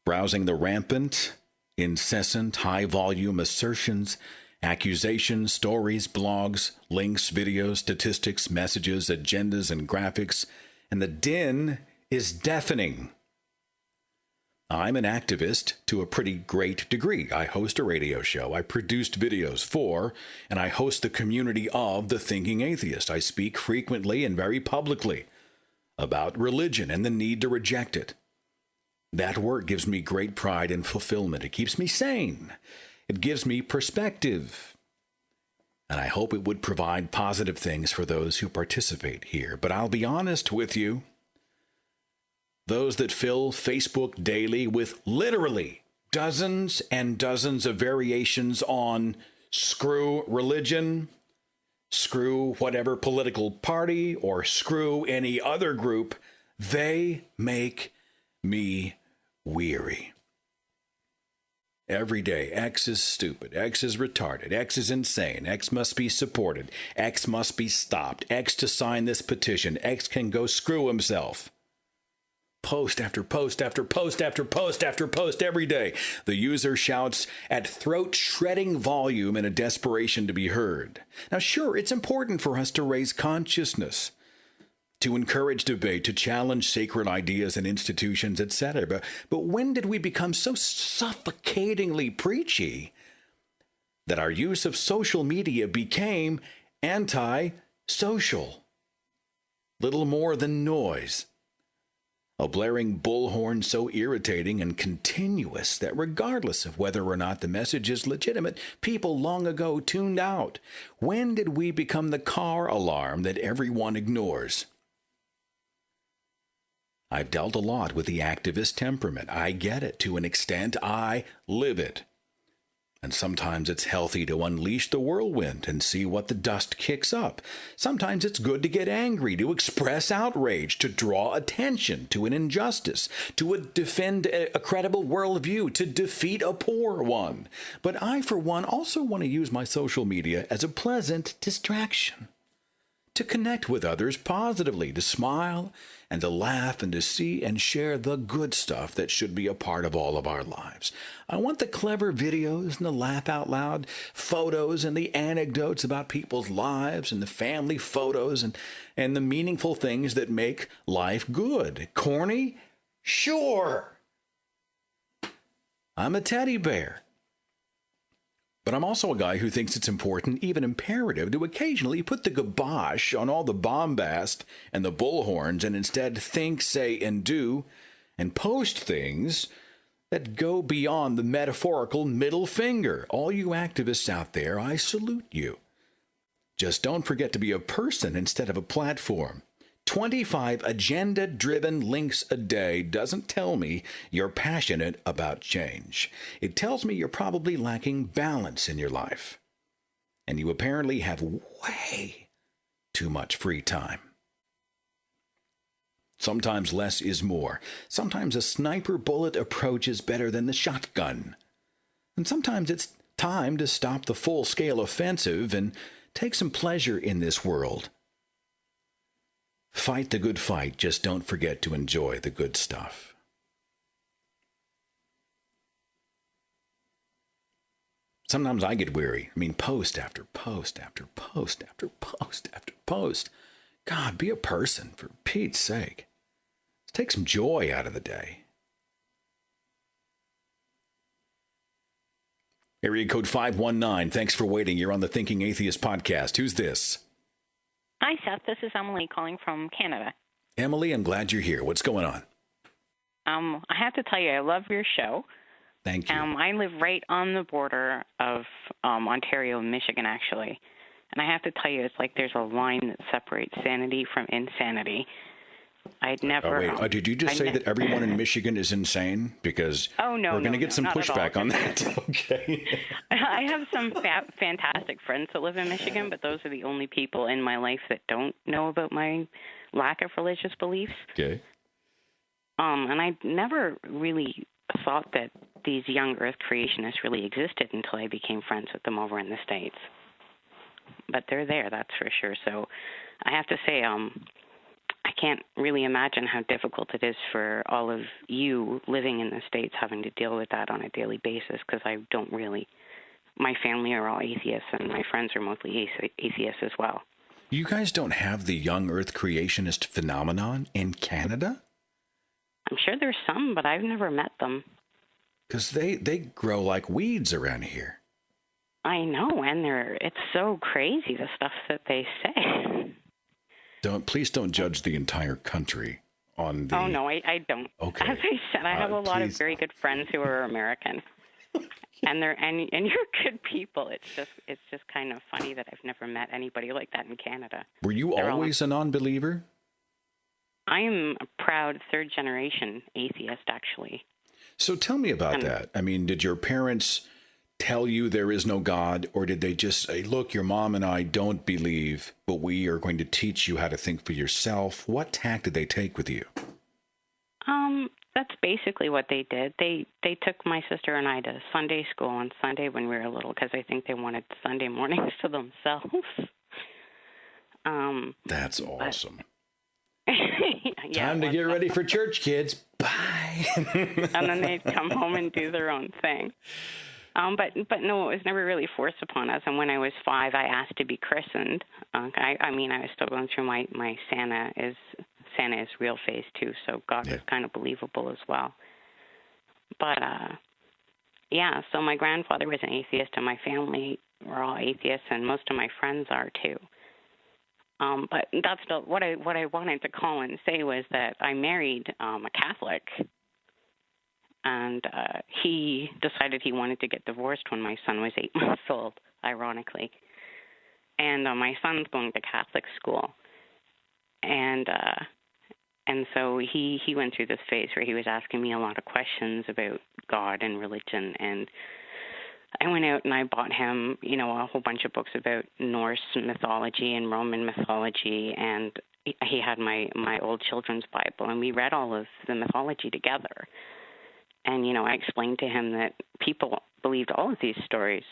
browsing the rampant, incessant, high-volume assertions, accusations, stories, blogs, links, videos, statistics, messages, agendas, and graphics, and the din is deafening. I'm an activist to a pretty great degree. I host a radio show. I produced videos for, and I host the community of the Thinking Atheist. I speak frequently and very publicly about religion and the need to reject it. That work gives me great pride and fulfillment. It keeps me sane. It gives me perspective. And I hope it would provide positive things for those who participate here. But I'll be honest with you. Those that fill Facebook daily with literally dozens and dozens of variations on screw religion, screw whatever political party, or screw any other group, they make me weary. Every day, X is stupid, X is retarded, X is insane, X must be supported, X must be stopped, X to sign this petition, X can go screw himself. Post after post after post after post after post every day. The user shouts at throat-shredding volume in a desperation to be heard. Now, sure, it's important for us to raise consciousness, to encourage debate, to challenge sacred ideas and institutions, etc. But when did we become so suffocatingly preachy that our use of social media became anti-social? Little more than noise. A blaring bullhorn so irritating and continuous that regardless of whether or not the message is legitimate, people long ago tuned out. When did we become the car alarm that everyone ignores? I've dealt a lot with the activist temperament. I get it to an extent. I live it. And sometimes it's healthy to unleash the whirlwind and see what the dust kicks up. Sometimes it's good to get angry, to express outrage, to draw attention to an injustice, to defend a credible worldview, to defeat a poor one. But I, for one, also want to use my social media as a pleasant distraction. to connect with others positively, to smile and to laugh and to see and share the good stuff that should be a part of all of our lives. I want the clever videos and the laugh out loud photos and the anecdotes about people's lives and the family photos and the meaningful things that make life good. Corny? Sure. I'm a teddy bear. But I'm also a guy who thinks it's important, even imperative, to occasionally put the kibosh on all the bombast and the bullhorns and instead think, say, and do, and post things that go beyond the metaphorical middle finger. All you activists out there, I salute you. Just don't forget to be a person instead of a platform. 25 agenda-driven links a day doesn't tell me you're passionate about change. It tells me you're probably lacking balance in your life. And you apparently have way too much free time. Sometimes less is more. Sometimes a sniper bullet approach is better than the shotgun. And sometimes it's time to stop the full-scale offensive and take some pleasure in this world. Fight the good fight, just don't forget to enjoy the good stuff. Sometimes I get weary. I mean, post after post after post after post after post. God, be a person, for Pete's sake. Let's take some joy out of the day. Area code 519, thanks for waiting. You're on the Thinking Atheist podcast. Who's this? Hi, Seth. This is Emily calling from Canada. Emily, I'm glad you're here. What's going on? I have to tell you, I love your show. Thank you. I live right on the border of Ontario and Michigan, actually. And I have to tell you, it's like there's a line that separates sanity from insanity. I'd never... Oh, wait. Did you just say that everyone in Michigan is insane? Because we're going to get some pushback on that. Okay. I have some fantastic friends that live in Michigan, but those are the only people in my life that don't know about my lack of religious beliefs. Okay. And I never really thought that these young Earth creationists really existed until I became friends with them over in the States. But they're there, that's for sure. So I have to say, I can't really imagine how difficult it is for all of you living in the States having to deal with that on a daily basis, because I don't really. My family are all atheists, and my friends are mostly atheists as well. You guys don't have the young Earth creationist phenomenon in Canada? I'm sure there's some, but I've never met them. Because they grow like weeds around here. I know, and it's so crazy, the stuff that they say. Please don't judge the entire country on the... Oh, no, I don't. Okay. As I said, I have a lot of very good friends who are American. And you're good people. It's just kind of funny that I've never met anybody like that in Canada. Were you always a non-believer? I am a proud third-generation atheist, actually. So tell me about that. I mean, did your parents tell you there is no God, or did they just say, look, your mom and I don't believe, but we are going to teach you how to think for yourself? What tack did they take with you? That's basically what they did. They took my sister and I to Sunday school on Sunday when we were little, because I think they wanted Sunday mornings to themselves. That's awesome. Yeah, time to get ready for church, kids. Bye. And then they'd come home and do their own thing. But no, it was never really forced upon us. And when I was 5, I asked to be christened. I was still going through my Santa is real phase too, so God was kind of believable as well. But so my grandfather was an atheist, and my family were all atheists, and most of my friends are too. But that's what I wanted to call and say was that I married a Catholic. And he decided he wanted to get divorced when my son was 8 months old, ironically. And my son's going to Catholic school. And so he went through this phase where he was asking me a lot of questions about God and religion. And I went out and I bought him, a whole bunch of books about Norse mythology and Roman mythology. And he had my old children's Bible, and we read all of the mythology together. And, I explained to him that people believed all of these stories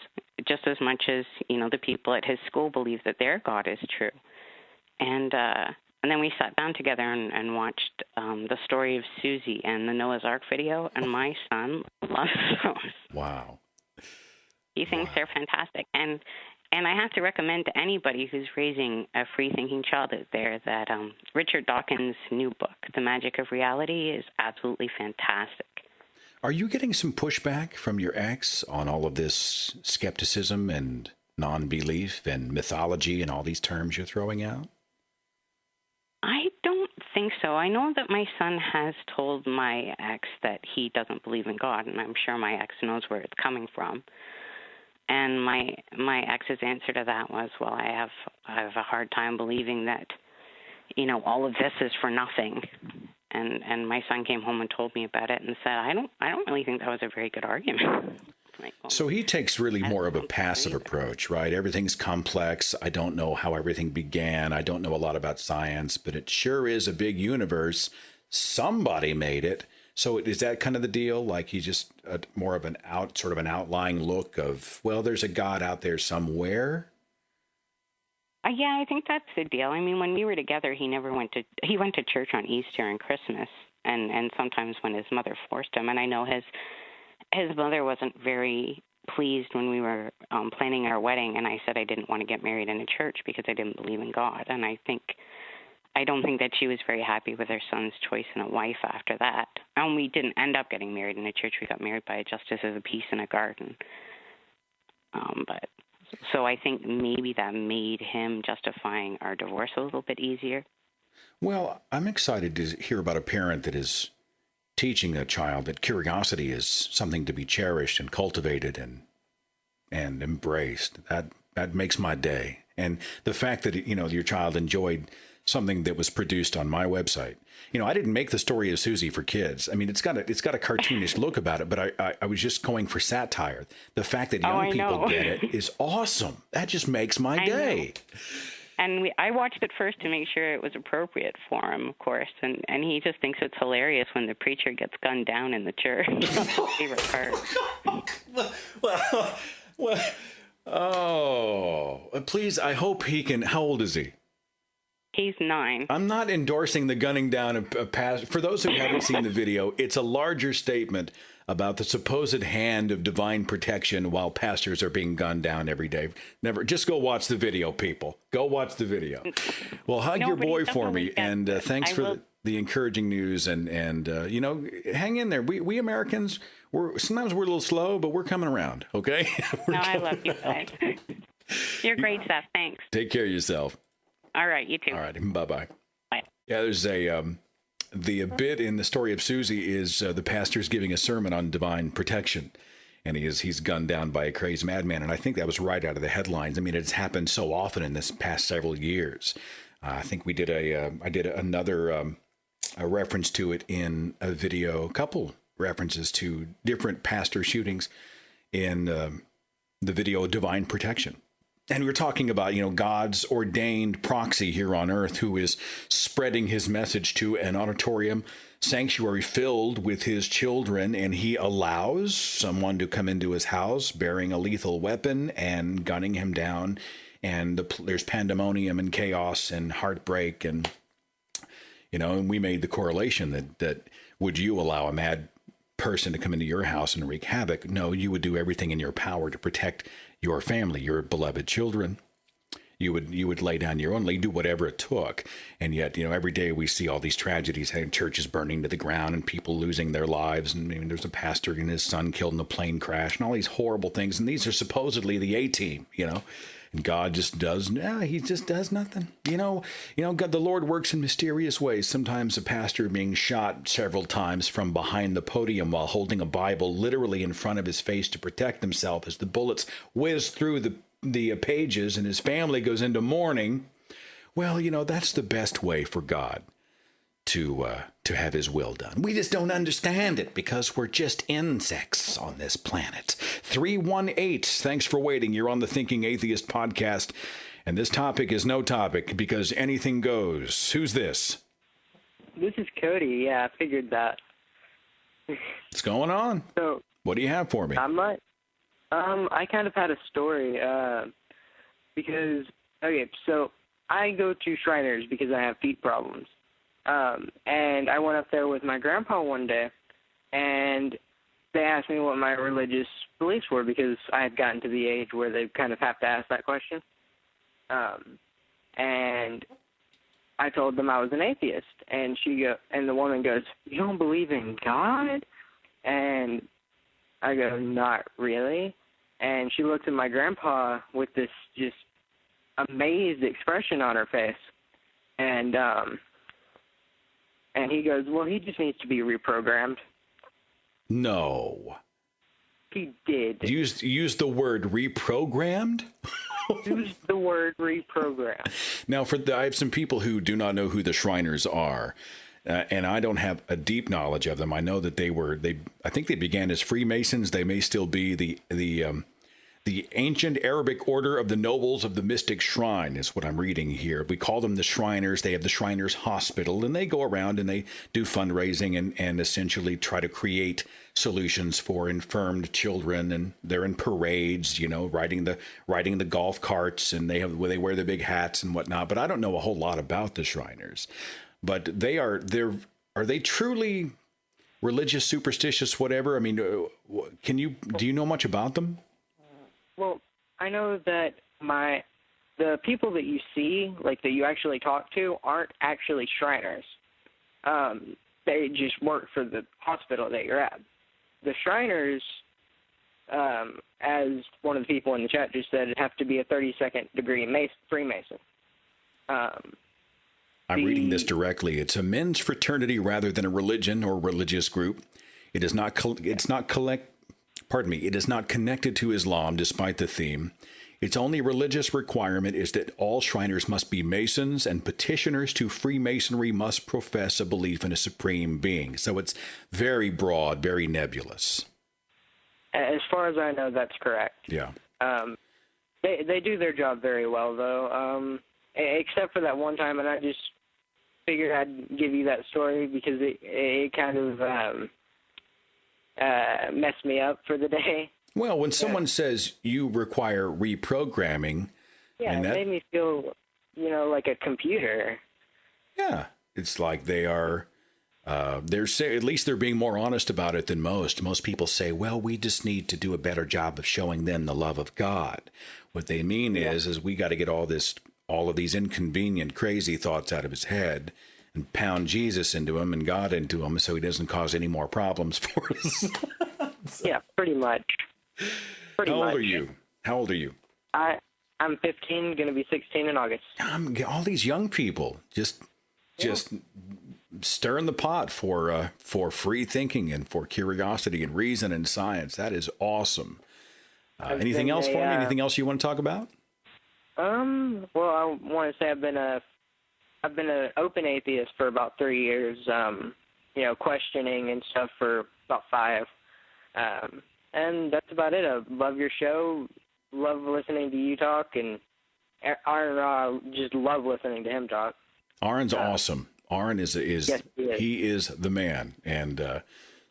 just as much as, the people at his school believe that their God is true. And then we sat down together and watched the story of Susie and the Noah's Ark video, and my son loves those. Wow. He thinks they're fantastic. And I have to recommend to anybody who's raising a free-thinking child out there that Richard Dawkins' new book, The Magic of Reality, is absolutely fantastic. Are you getting some pushback from your ex on all of this skepticism and non-belief and mythology and all these terms you're throwing out? I don't think so. I know that my son has told my ex that he doesn't believe in God, and I'm sure my ex knows where it's coming from. And my ex's answer to that was, well, I have a hard time believing that, all of this is for nothing. And my son came home and told me about it and said, I don't really think that was a very good argument. So he takes really more of a passive approach, right? Everything's complex. I don't know how everything began. I don't know a lot about science, but it sure is a big universe. Somebody made it. So is that kind of the deal? Like he's just more of an outlying look of, well, there's a God out there somewhere? Yeah, I think that's the deal. I mean, when we were together, he went to church on Easter and Christmas, and sometimes when his mother forced him. And I know his mother wasn't very pleased when we were planning our wedding, and I said I didn't want to get married in a church because I didn't believe in God. And I don't think that she was very happy with her son's choice in a wife after that. And we didn't end up getting married in a church. We got married by a justice of the peace in a garden. So I think maybe that made him justifying our divorce a little bit easier. Well, I'm excited to hear about a parent that is teaching a child that curiosity is something to be cherished and cultivated and embraced. That makes my day. And the fact that, your child enjoyed something that was produced on my website. I didn't make the story of Susie for kids. I mean, it's got a cartoonish look about it, but I was just going for satire. The fact that young people get it is awesome. That just makes my day. And I watched it first to make sure it was appropriate for him, of course. And he just thinks it's hilarious when the preacher gets gunned down in the church. That's his favorite part. Please, I hope he can. How old is he? He's 9. I'm not endorsing the gunning down of pastor. For those who haven't seen the video, it's a larger statement about the supposed hand of divine protection while pastors are being gunned down every day. Just go watch the video, people. Go watch the video. Well, hug your boy for me, and thanks for the encouraging news. And hang in there. We Americans, sometimes we're a little slow, but we're coming around. Okay. I love you guys. You're great, Seth. Thanks. Take care of yourself. All right, you too. All right, bye-bye. Bye. Yeah, there's the bit in the story of Susie is the pastor's giving a sermon on divine protection, and he's gunned down by a crazed madman, and I think that was right out of the headlines. I mean, it's happened so often in this past several years. I think we did I did another a reference to it in a video, a couple references to different pastor shootings in the video Divine Protection. And we're talking about, God's ordained proxy here on earth who is spreading his message to an auditorium sanctuary filled with his children, and he allows someone to come into his house bearing a lethal weapon and gunning him down. And there's pandemonium and chaos and heartbreak. And, and we made the correlation that would you allow a mad person to come into your house and wreak havoc? No, you would do everything in your power to protect your family, your beloved children. You would lay down your own, do whatever it took. And yet, every day we see all these tragedies, churches burning to the ground and people losing their lives. And there's a pastor and his son killed in a plane crash and all these horrible things. And these are supposedly the A-team, And God just he just does nothing. God, the Lord works in mysterious ways. Sometimes a pastor being shot several times from behind the podium while holding a Bible literally in front of his face to protect himself as the bullets whiz through the pages and his family goes into mourning. Well, that's the best way for God to have his will done. We just don't understand it because we're just insects on this planet. 318, thanks for waiting. You're on the Thinking Atheist podcast, and this topic is no topic because anything goes. Who's this? This is Cody. Yeah, I figured that. What's going on? So, what do you have for me? I kind of had a story because, okay, so I go to Shriners because I have feet problems. And I went up there with my grandpa one day, and they asked me what my religious beliefs were because I had gotten to the age where they kind of have to ask that question. And I told them I was an atheist, and and the woman goes, "You don't believe in God?" And I go, "Not really." And she looked at my grandpa with this just amazed expression on her face, and he goes, "Well, he just needs to be reprogrammed." No. He did. Used the word reprogrammed? Use the word reprogrammed. Now, I have some people who do not know who the Shriners are, and I don't have a deep knowledge of them. I know that I think they began as Freemasons. They may still be the ancient Arabic order of the nobles of the mystic shrine is what I'm reading here. We call them the Shriners. They have the Shriners Hospital, and they go around and they do fundraising and essentially try to create solutions for infirmed children. And they're in parades, riding the golf carts, and they wear the big hats and whatnot. But I don't know a whole lot about the Shriners. But are they truly religious, superstitious, whatever? I mean, do you know much about them? Well, I know that the people that you see, like that you actually talk to, aren't actually Shriners. They just work for the hospital that you're at. The Shriners, as one of the people in the chat just said, have to be a 32nd degree Freemason. I'm reading this directly. It's a men's fraternity rather than a religion or religious group. It is not connected to Islam, despite the theme. Its only religious requirement is that all Shriners must be Masons, and petitioners to Freemasonry must profess a belief in a supreme being. So it's very broad, very nebulous. As far as I know, that's correct. Yeah. They do their job very well, though, except for that one time, and I just figured I'd give you that story because it kind of messed me up for the day. Well, when someone says you require reprogramming, it made me feel, like a computer. Yeah, it's like they are. At least they're being more honest about it than most. Most people say, "Well, we just need to do a better job of showing them the love of God." What they mean is we got to get all of these inconvenient, crazy thoughts out of his head and pound Jesus into him and God into him so he doesn't cause any more problems for us. Yeah, pretty much. How old are you? I'm 15, going to be 16 in August. All these young people just stirring the pot for free thinking and for curiosity and reason and science. That is awesome. Anything else for me? Anything else you want to talk about? Well, I want to say I've been an open atheist for about 3 years. Questioning and stuff for about 5. And that's about it. I love your show. Love listening to you talk, and Aaron, just love listening to him talk. Aaron's awesome. Aaron is yes, he is the man, and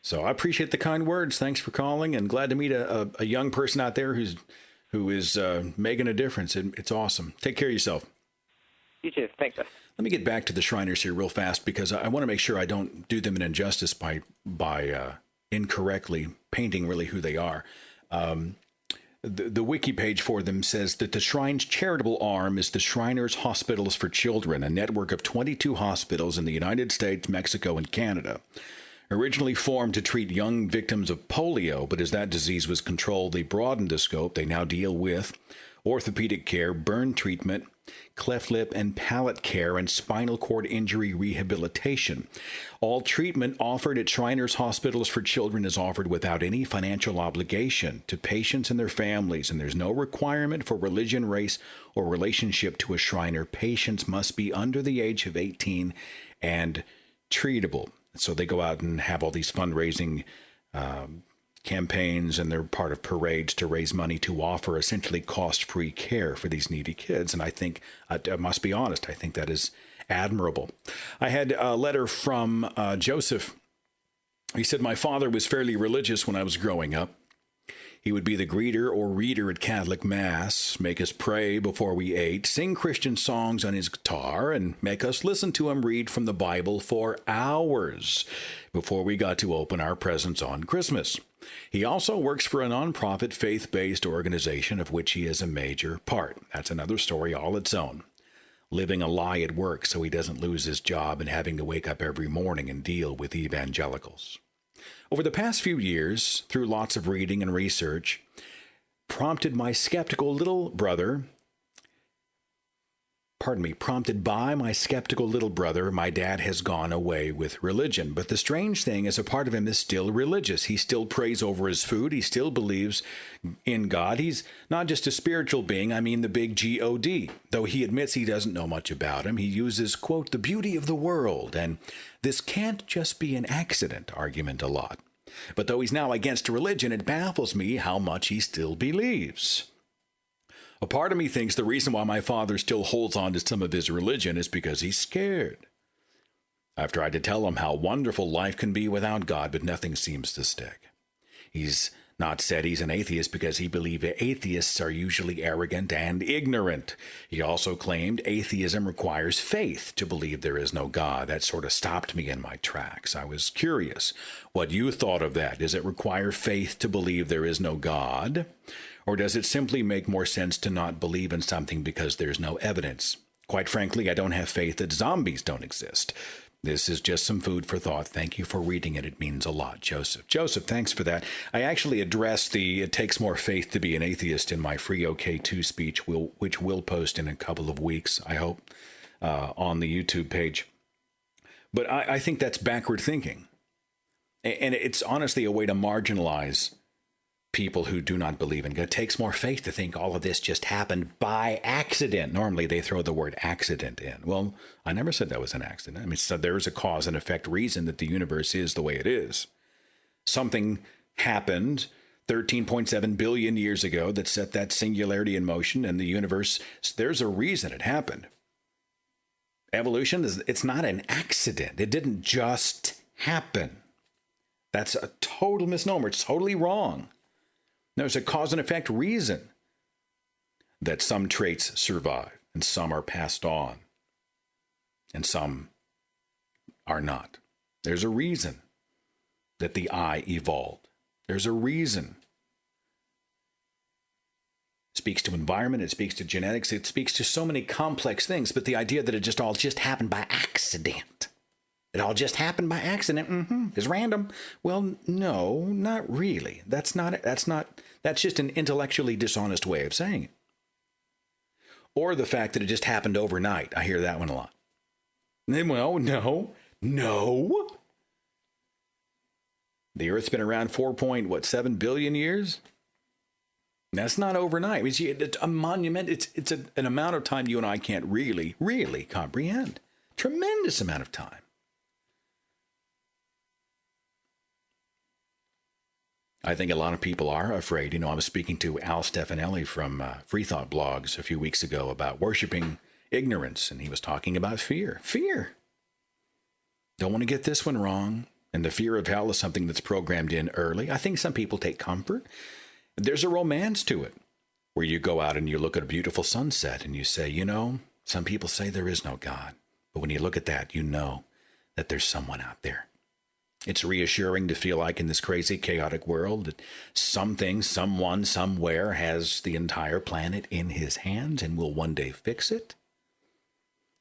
so I appreciate the kind words. Thanks for calling, and glad to meet a young person out there who is making a difference. It's awesome. Take care of yourself. You too. Thanks, sir. Let me get back to the Shriners here real fast because I want to make sure I don't do them an injustice by incorrectly painting really who they are. The wiki page for them says that the Shrine's charitable arm is the Shriners Hospitals for Children, a network of 22 hospitals in the United States, Mexico, and Canada. Originally formed to treat young victims of polio, but as that disease was controlled, they broadened the scope. They now deal with orthopedic care, burn treatment, cleft lip and palate care, and spinal cord injury rehabilitation. All treatment offered at Shriners Hospitals for Children is offered without any financial obligation to patients and their families, and there's no requirement for religion, race, or relationship to a Shriner. Patients must be under the age of 18 and treatable. So they go out and have all these fundraising campaigns, and they're part of parades to raise money to offer essentially cost-free care for these needy kids. And I think, I must be honest, I think that is admirable. I had a letter from Joseph. He said, my father was fairly religious when I was growing up. He would be the greeter or reader at Catholic Mass, make us pray before we ate, sing Christian songs on his guitar, and make us listen to him read from the Bible for hours before we got to open our presents on Christmas. He also works for a nonprofit faith-based organization of which he is a major part. That's another story all its own. Living a lie at work so he doesn't lose his job and having to wake up every morning and deal with evangelicals. Over the past few years, through lots of reading and research, prompted by my skeptical little brother, my dad has gone away with religion. But the strange thing is a part of him is still religious. He still prays over his food. He still believes in God. He's not just a spiritual being, I mean the big G-O-D. Though he admits he doesn't know much about him, he uses, quote, the beauty of the world, and this can't just be an accident argument a lot. But though he's now against religion, it baffles me how much he still believes. A part of me thinks the reason why my father still holds on to some of his religion is because he's scared. I've tried to tell him how wonderful life can be without God, but nothing seems to stick. He's not said he's an atheist because he believes atheists are usually arrogant and ignorant. He also claimed atheism requires faith to believe there is no God. That sort of stopped me in my tracks. I was curious what you thought of that. Does it require faith to believe there is no God? Or does it simply make more sense to not believe in something because there's no evidence? Quite frankly, I don't have faith that zombies don't exist. This is just some food for thought. Thank you for reading it. It means a lot, Joseph. Joseph, thanks for that. I actually addressed the "it takes more faith to be an atheist" in my free OK2 speech, which we'll post in a couple of weeks, I hope, on the YouTube page. But I think that's backward thinking. And it's honestly a way to marginalize people who do not believe in God. It takes more faith to think all of this just happened by accident. Normally they throw the word accident in. Well, I never said that was an accident. I mean, so there is a cause and effect reason that the universe is the way it is. Something happened 13.7 billion years ago that set that singularity in motion, and the universe, there's a reason it happened. Evolution, it's not an accident. It didn't just happen. That's a total misnomer. It's totally wrong. There's a cause and effect reason that some traits survive and some are passed on and some are not. There's a reason that the eye evolved. There's a reason. It speaks to environment, it speaks to genetics, it speaks to so many complex things, but the idea that it all just happened by accident. It all just happened by accident. It's random. Well, no, not really. That's just an intellectually dishonest way of saying it. Or the fact that it just happened overnight. I hear that one a lot. Well, no. The Earth's been around 4.7 billion years? That's not overnight. It's a monument. It's an amount of time you and I can't really comprehend. Tremendous amount of time. I think a lot of people are afraid. I was speaking to Al Stefanelli from Free Thought Blogs a few weeks ago about worshiping ignorance, and he was talking about fear. Fear. Don't want to get this one wrong. And the fear of hell is something that's programmed in early. I think some people take comfort. There's a romance to it, where you go out and you look at a beautiful sunset and you say, some people say there is no God. But when you look at that, you know that there's someone out there. It's reassuring to feel like in this crazy, chaotic world that something, someone, somewhere has the entire planet in his hands and will one day fix it.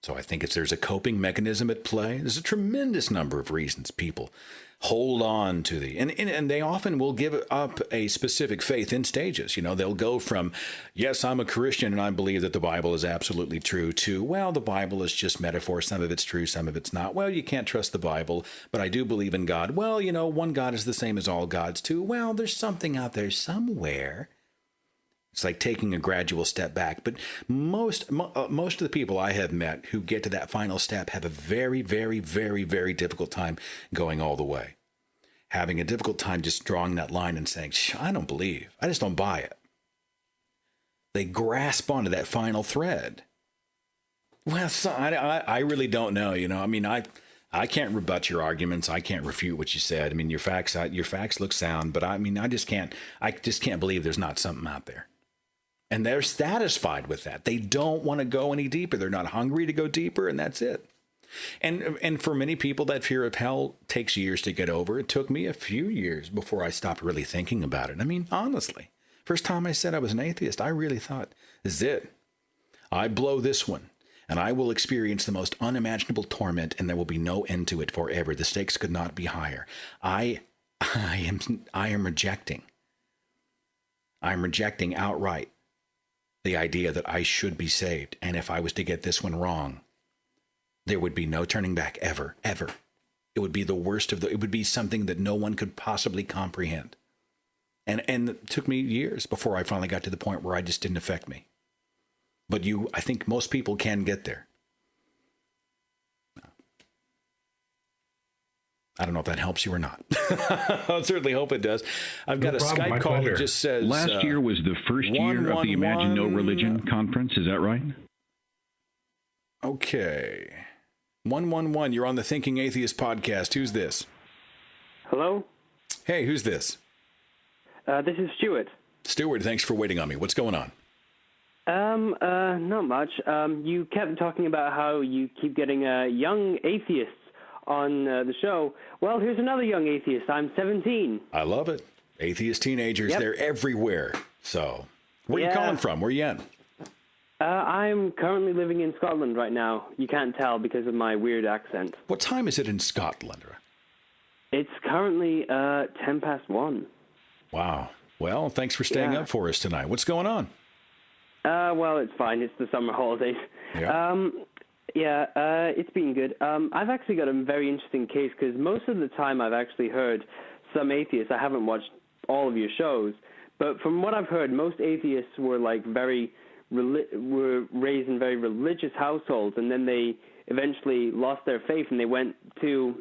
So I think there's a coping mechanism at play. There's a tremendous number of reasons people hold on to and they often will give up a specific faith in stages. They'll go from, yes, I'm a Christian and I believe that the Bible is absolutely true, to, well, the Bible is just metaphor. Some of it's true, some of it's not. Well, you can't trust the Bible, but I do believe in God. Well, one God is the same as all gods too. Well, there's something out there somewhere. It's like taking a gradual step back. But most of the people I have met who get to that final step have a very, very, very, very difficult time going all the way. Having a difficult time just drawing that line and saying, I don't believe. I just don't buy it. They grasp onto that final thread. Well, I really don't know. I can't rebut your arguments. I can't refute what you said. I mean, your facts look sound, but I mean, I just can't believe there's not something out there. And they're satisfied with that. They don't want to go any deeper. They're not hungry to go deeper, and that's it. And for many people, that fear of hell takes years to get over. It took me a few years before I stopped really thinking about it. I mean, honestly, first time I said I was an atheist, I really thought, this is it. I blow this one, and I will experience the most unimaginable torment, and there will be no end to it forever. The stakes could not be higher. I am rejecting. I'm rejecting outright the idea that I should be saved. And if I was to get this one wrong, there would be no turning back ever, ever. It would be the worst it would be something that no one could possibly comprehend. And it took me years before I finally got to the point where it just didn't affect me. But I think most people can get there. I don't know if that helps you or not. I certainly hope it does. I've got a Skype call that just says... Last year was the first year of the Imagine No Religion conference. Is that right? Okay. 111, you're on the Thinking Atheist podcast. Who's this? Hello? Hey, who's this? This is Stuart. Stuart, thanks for waiting on me. What's going on? Not much. You kept talking about how you keep getting young atheists on the show. Well, here's another young atheist. I'm 17. I love it. Atheist teenagers, Yep. They're everywhere. So, where are you calling from? Where are you at? I'm currently living in Scotland right now. You can't tell because of my weird accent. What time is it in Scotland? It's currently 1:10. Wow. Well, thanks for staying up for us tonight. What's going on? Well, it's fine. It's the summer holidays. Yeah. It's been good. I've actually got a very interesting case because most of the time I've actually heard some atheists. I haven't watched all of your shows, but from what I've heard, most atheists were like were raised in very religious households, and then they eventually lost their faith and they went to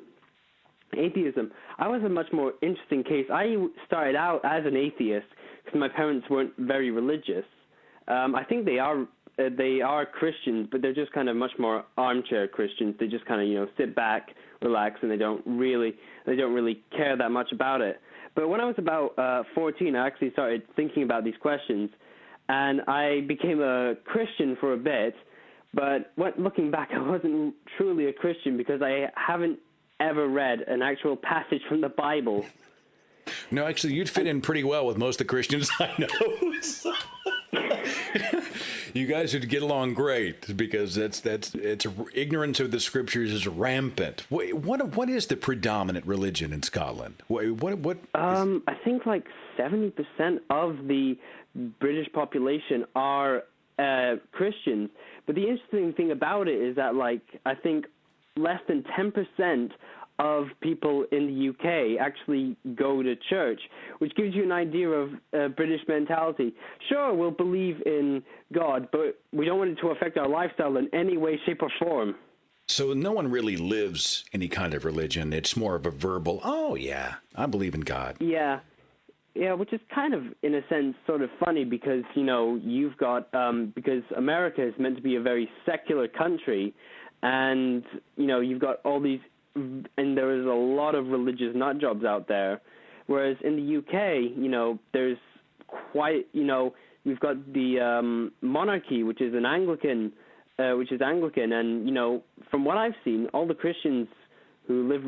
atheism. I was a much more interesting case. I started out as an atheist because my parents weren't very religious. I think they are Christians, but they're just kind of much more armchair Christians. They just kind of, sit back, relax, and they don't really care that much about it. But when I was about 14, I actually started thinking about these questions, and I became a Christian for a bit. But looking back, I wasn't truly a Christian because I haven't ever read an actual passage from the Bible. No, actually, you'd fit in pretty well with most of the Christians I know. You guys would get along great because it's ignorance of the scriptures is rampant. What is the predominant religion in Scotland? What? I think like 70% of the British population are Christians. But the interesting thing about it is that I think less than 10% of people in the UK actually go to church, which gives you an idea of British mentality. Sure, we'll believe in God, but we don't want it to affect our lifestyle in any way, shape, or form. So no one really lives any kind of religion. It's more of a verbal, oh, yeah, I believe in God. Yeah, which is kind of, in a sense, sort of funny because, you've got, because America is meant to be a very secular country, and, you've got all these, and there is a lot of religious nut jobs out there, whereas in the UK, there's quite, we've got the monarchy, which is Anglican, and, from what I've seen, all the Christians who live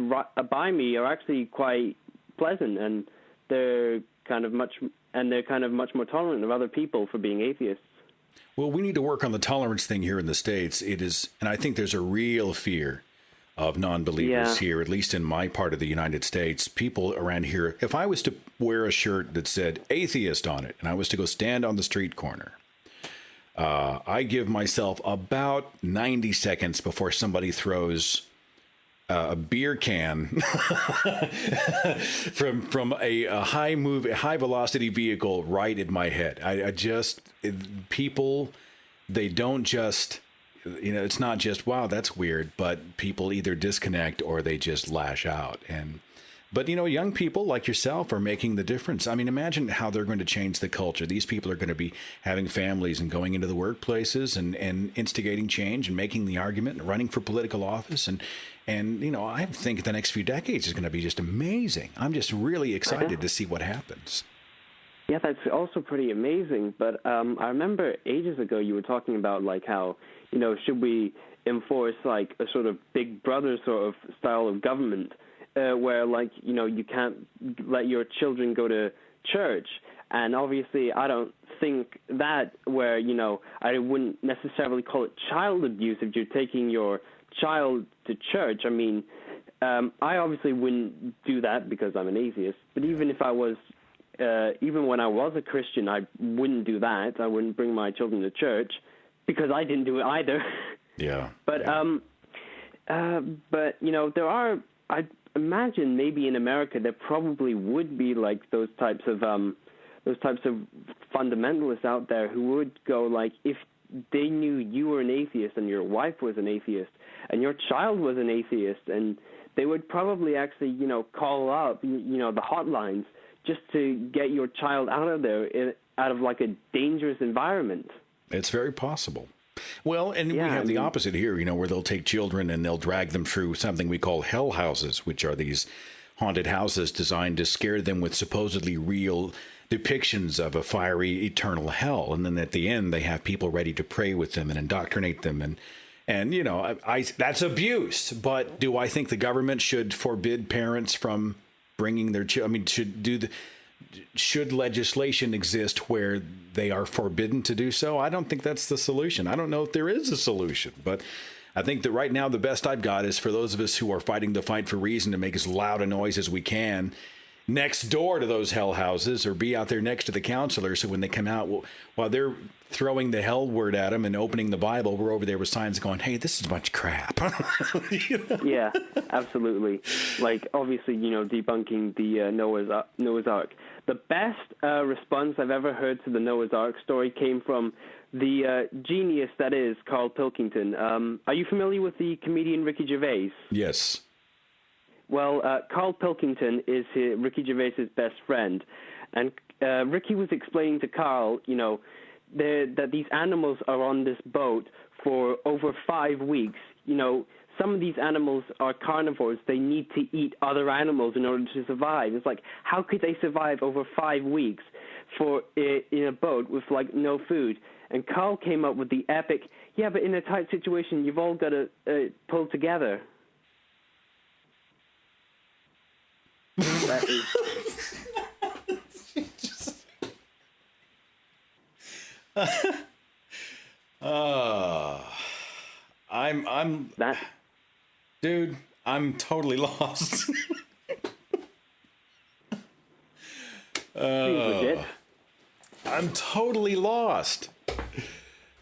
by me are actually quite pleasant, and they're kind of much more tolerant of other people for being atheists. Well, we need to work on the tolerance thing here in the States. It is, and I think there's a real fear of non-believers here, at least in my part of the United States. People around here, if I was to wear a shirt that said atheist on it, and I was to go stand on the street corner, I give myself about 90 seconds before somebody throws a beer can from a high velocity vehicle right in my head. People, they don't just, it's not just, wow, that's weird, but people either disconnect or they just lash out. And But, young people like yourself are making the difference. I mean, imagine how they're going to change the culture. These people are going to be having families and going into the workplaces and instigating change and making the argument and running for political office. And I think the next few decades is going to be just amazing. I'm just really excited to see what happens. Yeah, that's also pretty amazing. But I remember ages ago you were talking about, like, how, should we enforce, like, a sort of big brother sort of style of government, where, like, you can't let your children go to church. And obviously I don't think that, where, I wouldn't necessarily call it child abuse if you're taking your child to church. I mean, I obviously wouldn't do that because I'm an atheist. But even if I was, even when I was a Christian, I wouldn't do that. I wouldn't bring my children to church because I didn't do it either. Yeah. But there are, I imagine maybe in America there probably would be like those types of fundamentalists out there who would go, like, if they knew you were an atheist and your wife was an atheist and your child was an atheist, and they would probably actually, call up, the hotlines just to get your child out of there, out of like a dangerous environment. It's very possible. Well, and we have the opposite here, where they'll take children and they'll drag them through something we call hell houses, which are these haunted houses designed to scare them with supposedly real depictions of a fiery eternal hell. And then at the end, they have people ready to pray with them and indoctrinate them. And that's abuse. But do I think the government should forbid parents from bringing their children? I mean, should legislation exist where they are forbidden to do so? I don't think that's the solution. I don't know if there is a solution, but I think that right now the best I've got is for those of us who are fighting the fight for reason to make as loud a noise as we can next door to those hell houses, or be out there next to the counselor, so when they come out, while they're throwing the hell word at them and opening the Bible, we're over there with signs going, hey, this is a bunch of crap. Yeah, absolutely. Like, obviously, debunking the Noah's Ark. The best response I've ever heard to the Noah's Ark story came from the genius that is Carl Pilkington. Are you familiar with the comedian Ricky Gervais? Yes. Well, Carl Pilkington is Ricky Gervais's best friend, and Ricky was explaining to Carl, that these animals are on this boat for over 5 weeks. Some of these animals are carnivores. They need to eat other animals in order to survive. It's like, how could they survive over 5 weeks in a boat with, like, no food? And Carl came up with the epic, yeah, but in a tight situation, you've all got to pull together. That is... Dude, I'm totally lost. I'm totally lost.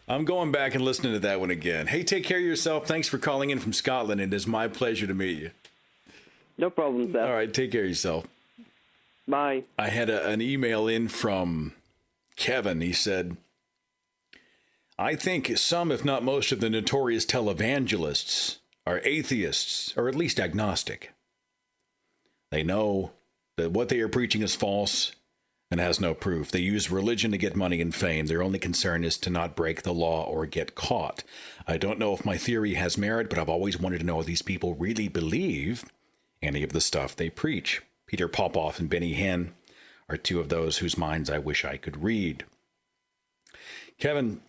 I'm going back and listening to that one again. Hey, take care of yourself. Thanks for calling in from Scotland. It is my pleasure to meet you. No problem, Seth. All right, take care of yourself. Bye. I had an email in from Kevin. He said, I think some, if not most, of the notorious televangelists are atheists, or at least agnostic. They know that what they are preaching is false and has no proof. They use religion to get money and fame. Their only concern is to not break the law or get caught. I don't know if my theory has merit, but I've always wanted to know if these people really believe any of the stuff they preach. Peter Popoff and Benny Hinn are two of those whose minds I wish I could read. Kevin,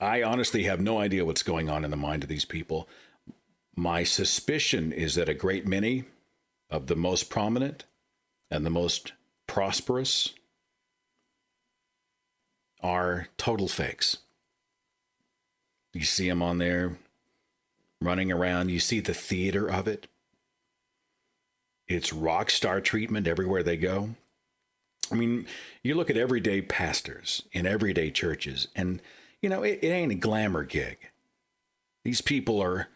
I honestly have no idea what's going on in the mind of these people. My suspicion is that a great many of the most prominent and the most prosperous are total fakes. You see them on there running around. You see the theater of it. It's rock star treatment everywhere they go. I mean, you look at everyday pastors in everyday churches, and, it ain't a glamour gig. These people are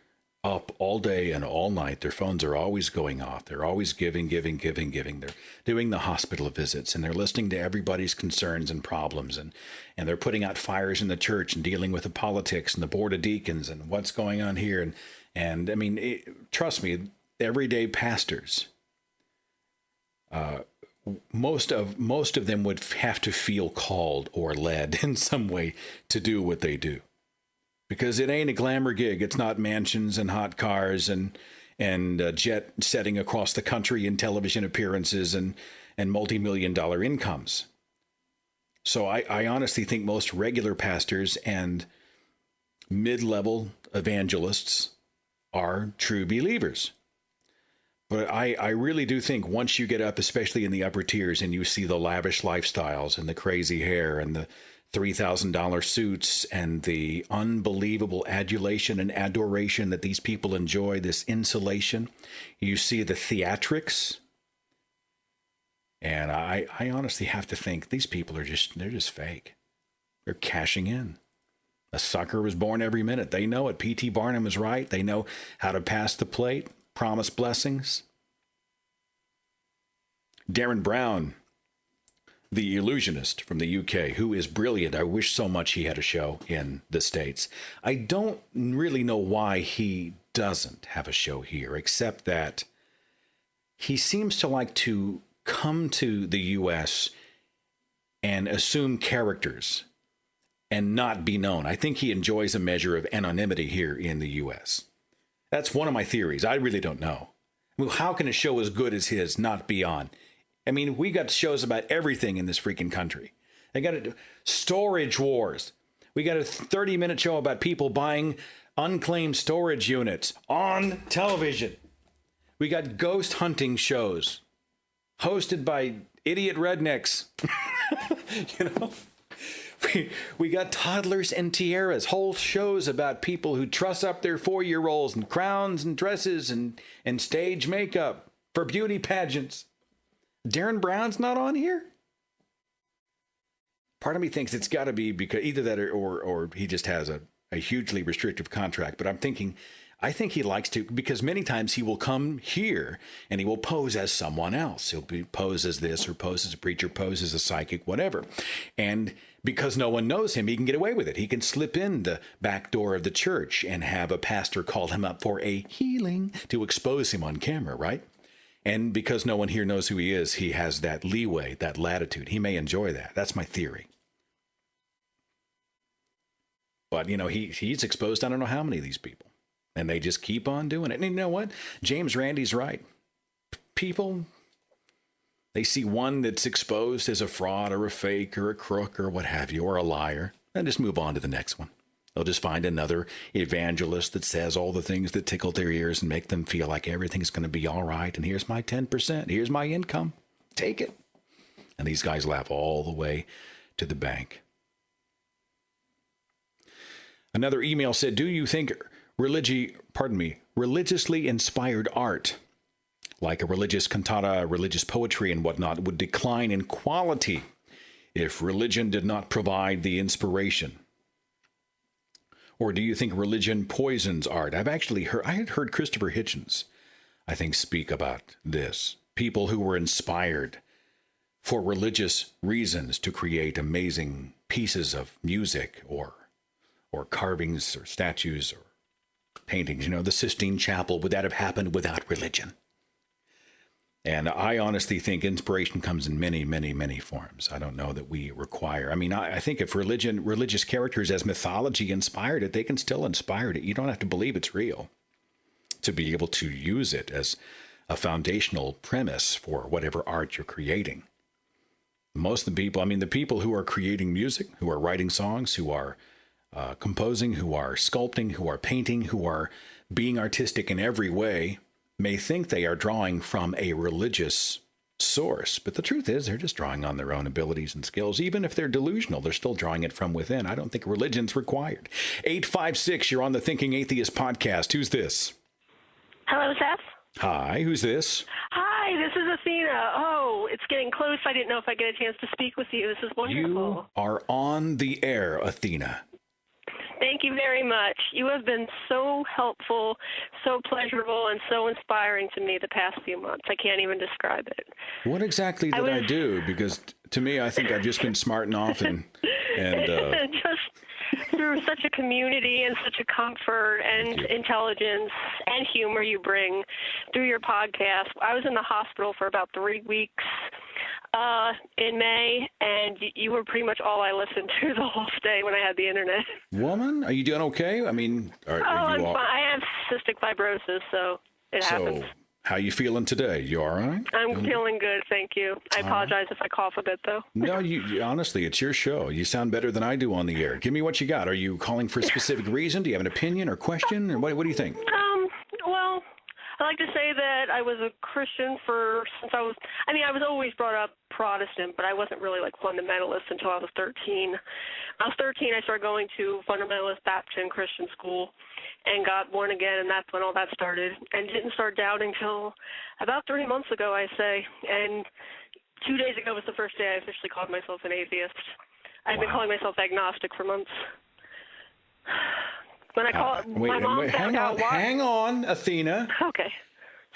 up all day and all night. Their phones are always going off. They're always giving. They're doing the hospital visits, and they're listening to everybody's concerns and problems, and they're putting out fires in the church and dealing with the politics and the board of deacons and what's going on here. And I mean, trust me, everyday pastors most of them would have to feel called or led in some way to do what they do, because it ain't a glamour gig. It's not mansions and hot cars and jet setting across the country and television appearances and multi-million-dollar incomes. So I honestly think most regular pastors and mid-level evangelists are true believers. But I really do think once you get up, especially in the upper tiers, and you see the lavish lifestyles and the crazy hair and the $3,000 suits and the unbelievable adulation and adoration that these people enjoy, this insulation, you see the theatrics. And I honestly have to think these people they're just fake. They're cashing in. A sucker was born every minute. They know it. P.T. Barnum is right. They know how to pass the plate, promise blessings. Derren Brown, the illusionist from the UK, who is brilliant. I wish so much he had a show in the States. I don't really know why he doesn't have a show here, except that he seems to like to come to the U.S. and assume characters and not be known. I think he enjoys a measure of anonymity here in the U.S. That's one of my theories. I really don't know. Well, how can a show as good as his not be on? I mean, we got shows about everything in this freaking country. They got storage wars. We got a 30-minute show about people buying unclaimed storage units on television. We got ghost hunting shows hosted by idiot rednecks. You know, we got toddlers and tiaras, whole shows about people who truss up their 4-year-olds in crowns and dresses and stage makeup for beauty pageants. Derren Brown's not on here? Part of me thinks it's got to be because either that or he just has a hugely restrictive contract. But I think he likes to, because many times he will come here and he will pose as someone else. He'll pose as this or pose as a preacher, pose as a psychic, whatever. And because no one knows him, he can get away with it. He can slip in the back door of the church and have a pastor call him up for a healing to expose him on camera, right? And because no one here knows who he is, he has that leeway, that latitude. He may enjoy that. That's my theory. But, you know, he's exposed I don't know how many of these people. And they just keep on doing it. And you know what? James Randi's right. People, they see one that's exposed as a fraud or a fake or a crook or what have you, or a liar, and just move on to the next one. They'll just find another evangelist that says all the things that tickle their ears and make them feel like everything's going to be all right. And here's my 10%. Here's my income. Take it. And these guys laugh all the way to the bank. Another email said, do you think religiously inspired art, like a religious cantata, religious poetry and whatnot, would decline in quality if religion did not provide the inspiration? Or do you think religion poisons art? I had heard Christopher Hitchens, I think, speak about this. People who were inspired for religious reasons to create amazing pieces of music or carvings or statues or paintings. You know, the Sistine Chapel, would that have happened without religion? And I honestly think inspiration comes in many, many, many forms. I don't know that we require. I mean, I think if religious characters as mythology inspired it, they can still inspire it. You don't have to believe it's real to be able to use it as a foundational premise for whatever art you're creating. Most of the people, I mean, the people who are creating music, who are writing songs, who are composing, who are sculpting, who are painting, who are being artistic in every way, may think they are drawing from a religious source. But the truth is they're just drawing on their own abilities and skills. Even if they're delusional, they're still drawing it from within. I don't think religion's required. 856, you're on the Thinking Atheist podcast. Who's this? Hello, Seth. Hi, who's this? Hi, this is Athena. Oh, it's getting close. I didn't know if I get a chance to speak with you. This is wonderful. You are on the air, Athena. Thank you very much. You have been so helpful, so pleasurable, and so inspiring to me the past few months. I can't even describe it. What exactly did I do? Because to me, I think I've just been smarting off and just through You're such a community and such a comfort and intelligence and humor you bring through your podcast. I was in the hospital for about 3 weeks in May, and you were pretty much all I listened to the whole day when I had the internet. Woman, are you doing okay? I mean, I'm fine. I have cystic fibrosis, so it happens. How you feeling today? You all right? I'm feeling good, thank you. I apologize if I cough a bit, though. No, you honestly, it's your show. You sound better than I do on the air. Give me what you got. Are you calling for a specific reason? Do you have an opinion or question? Or what do you think? Well, I like to say that I was a Christian since I was always brought up Protestant, but I wasn't really like fundamentalist until I was 13. I was 13, I started going to fundamentalist Baptist Christian school and got born again, and that's when all that started. And didn't start doubting till about 3 months ago, I say. And 2 days ago was the first day I officially called myself an atheist. I've been calling myself agnostic for months. When I called, my mom found out why. Hang on, Athena. Okay.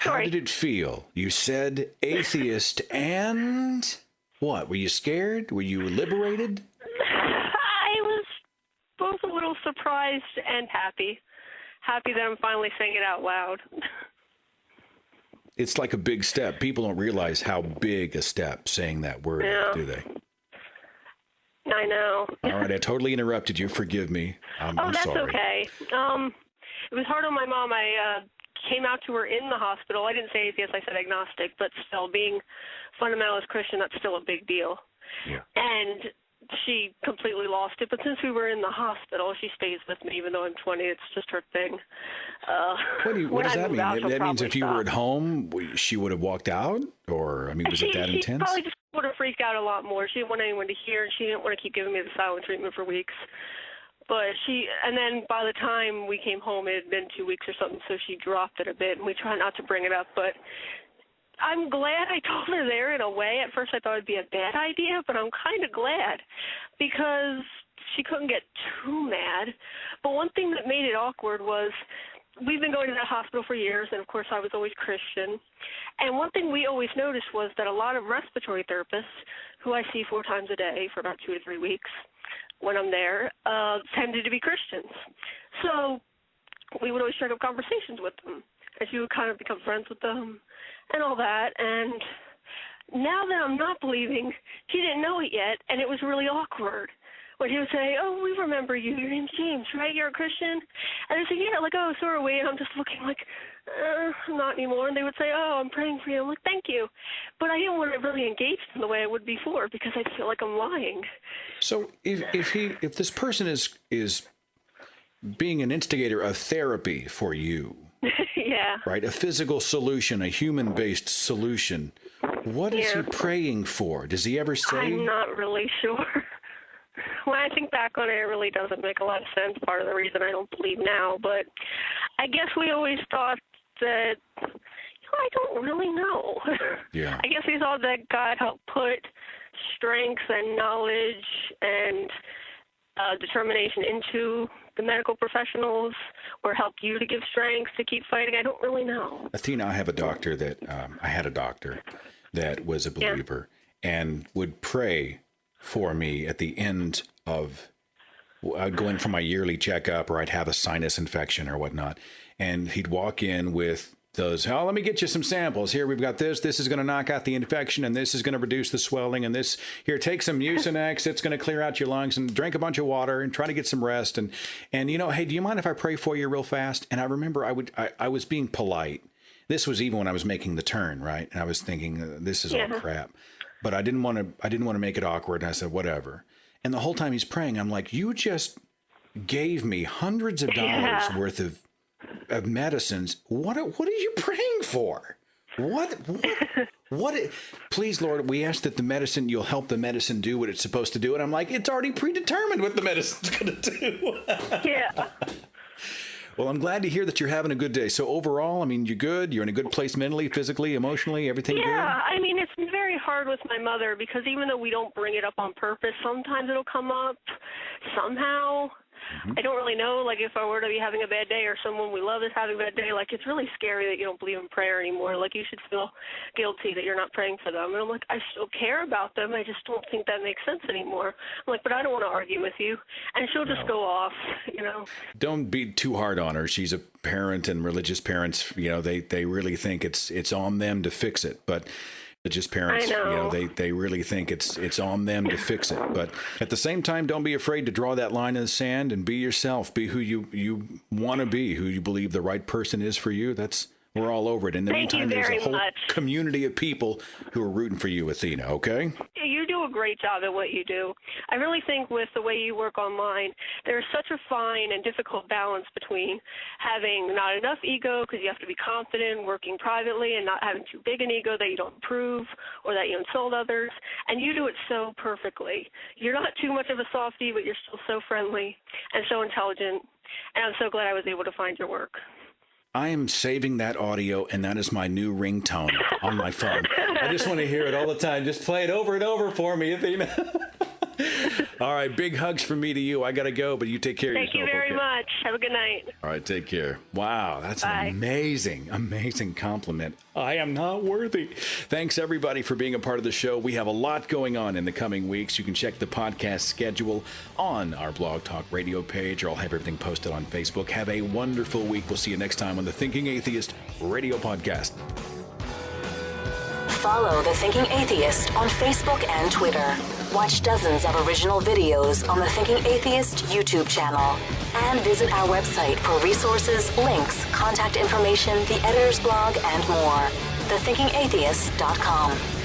Sorry. How did it feel? You said atheist and what? Were you scared? Were you liberated? I was both a little surprised and happy. Happy that I'm finally saying it out loud. It's like a big step. People don't realize how big a step saying that word is, do they? I know. All right, I totally interrupted you. Forgive me. I'm that's sorry. Okay. It was hard on my mom. I came out to her in the hospital. I didn't say atheist, I said agnostic, but still, being fundamentalist Christian, that's still a big deal. Yeah. And she completely lost it. But since we were in the hospital, she stays with me, even though I'm 20. It's just her thing. What does that mean? That means if you were at home, she would have walked out? Or, I mean, was it that intense? She probably just would have freaked out a lot more. She didn't want anyone to hear, and she didn't want to keep giving me the silent treatment for weeks. But and then by the time we came home, it had been 2 weeks or something, so she dropped it a bit, and we try not to bring it up. But I'm glad I told her there in a way. At first I thought it'd be a bad idea, but I'm kind of glad because she couldn't get too mad. But one thing that made it awkward was we've been going to that hospital for years, and of course I was always Christian. And one thing we always noticed was that a lot of respiratory therapists, who I see 4 times a day for about 2 to 3 weeks when I'm there, tended to be Christians. So we would always strike up conversations with them, and she would kind of become friends with them and all that. And now that I'm not believing, she didn't know it yet, and it was really awkward. When he would say, "Oh, we remember you. Your name's James, right? You're a Christian?" And I say, "Yeah." Like, "Oh, so are we." And I'm just looking like, not anymore. And they would say, "Oh, I'm praying for you." I'm like, "Thank you." But I didn't want to really engage in the way I would before because I'd feel like I'm lying. So if this person is being an instigator of therapy for you, yeah, right, a physical solution, a human-based solution, what is he praying for? Does he ever say? I'm not really sure. When I think back on it, it really doesn't make a lot of sense. Part of the reason I don't believe now, but I guess we always thought that, I don't really know. Yeah. I guess we thought that God helped put strength and knowledge and determination into the medical professionals, or helped you to give strength to keep fighting. I don't really know. Athena, I have a doctor that I had a doctor that was a believer and would pray for me at the end of, I'd go in for my yearly checkup, or I'd have a sinus infection or whatnot. And he'd walk in with those, "Oh, let me get you some samples. Here, we've got this. This is going to knock out the infection, and this is going to reduce the swelling, and this, here, take some Mucinex. It's going to clear out your lungs, and drink a bunch of water, and try to get some rest. And hey, do you mind if I pray for you real fast?" And I remember I was being polite. This was even when I was making the turn, right? And I was thinking, this is all crap. But I didn't want to make it awkward. And I said, whatever. And the whole time he's praying, I'm like, you just gave me hundreds of dollars worth of medicines. What are you praying for? What? Please, Lord, we ask that the medicine, you'll help the medicine do what it's supposed to do. And I'm like, it's already predetermined what the medicine's going to do. Yeah. Well, I'm glad to hear that you're having a good day. So overall, I mean, you're good. You're in a good place mentally, physically, emotionally, everything good? Yeah, I mean, it's been very hard with my mother because even though we don't bring it up on purpose, sometimes it'll come up somehow. I don't really know, like, if I were to be having a bad day or someone we love is having a bad day, like, it's really scary that you don't believe in prayer anymore. Like, you should feel guilty that you're not praying for them. And I'm like, I still care about them. I just don't think that makes sense anymore. I'm like, but I don't want to argue with you. And she'll just go off, you know. Don't be too hard on her. She's a parent, and religious parents, you know, they really think it's on them to fix it. But religious parents, you know, they really think it's on them to fix it. But at the same time, don't be afraid to draw that line in the sand and be yourself. Be who you want to be, who you believe the right person is for you. We're all over it. In the meantime, there's a whole community of people who are rooting for you, Athena, okay? You do a great job at what you do. I really think with the way you work online, there's such a fine and difficult balance between having not enough ego because you have to be confident, working privately, and not having too big an ego that you don't prove or that you insult others. And you do it so perfectly. You're not too much of a softie, but you're still so friendly and so intelligent. And I'm so glad I was able to find your work. I am saving that audio, and that is my new ringtone on my phone. I just want to hear it all the time. Just play it over and over for me, Athena. All right, big hugs from me to you. I got to go, but you take care of yourself. Thank you very much. Have a good night. All right, take care. Wow, that's an amazing compliment. I am not worthy. Thanks, everybody, for being a part of the show. We have a lot going on in the coming weeks. You can check the podcast schedule on our Blog Talk Radio page, or I'll have everything posted on Facebook. Have a wonderful week. We'll see you next time on the Thinking Atheist Radio Podcast. Follow The Thinking Atheist on Facebook and Twitter. Watch dozens of original videos on the Thinking Atheist YouTube channel. And visit our website for resources, links, contact information, the editor's blog, and more. thethinkingatheist.com.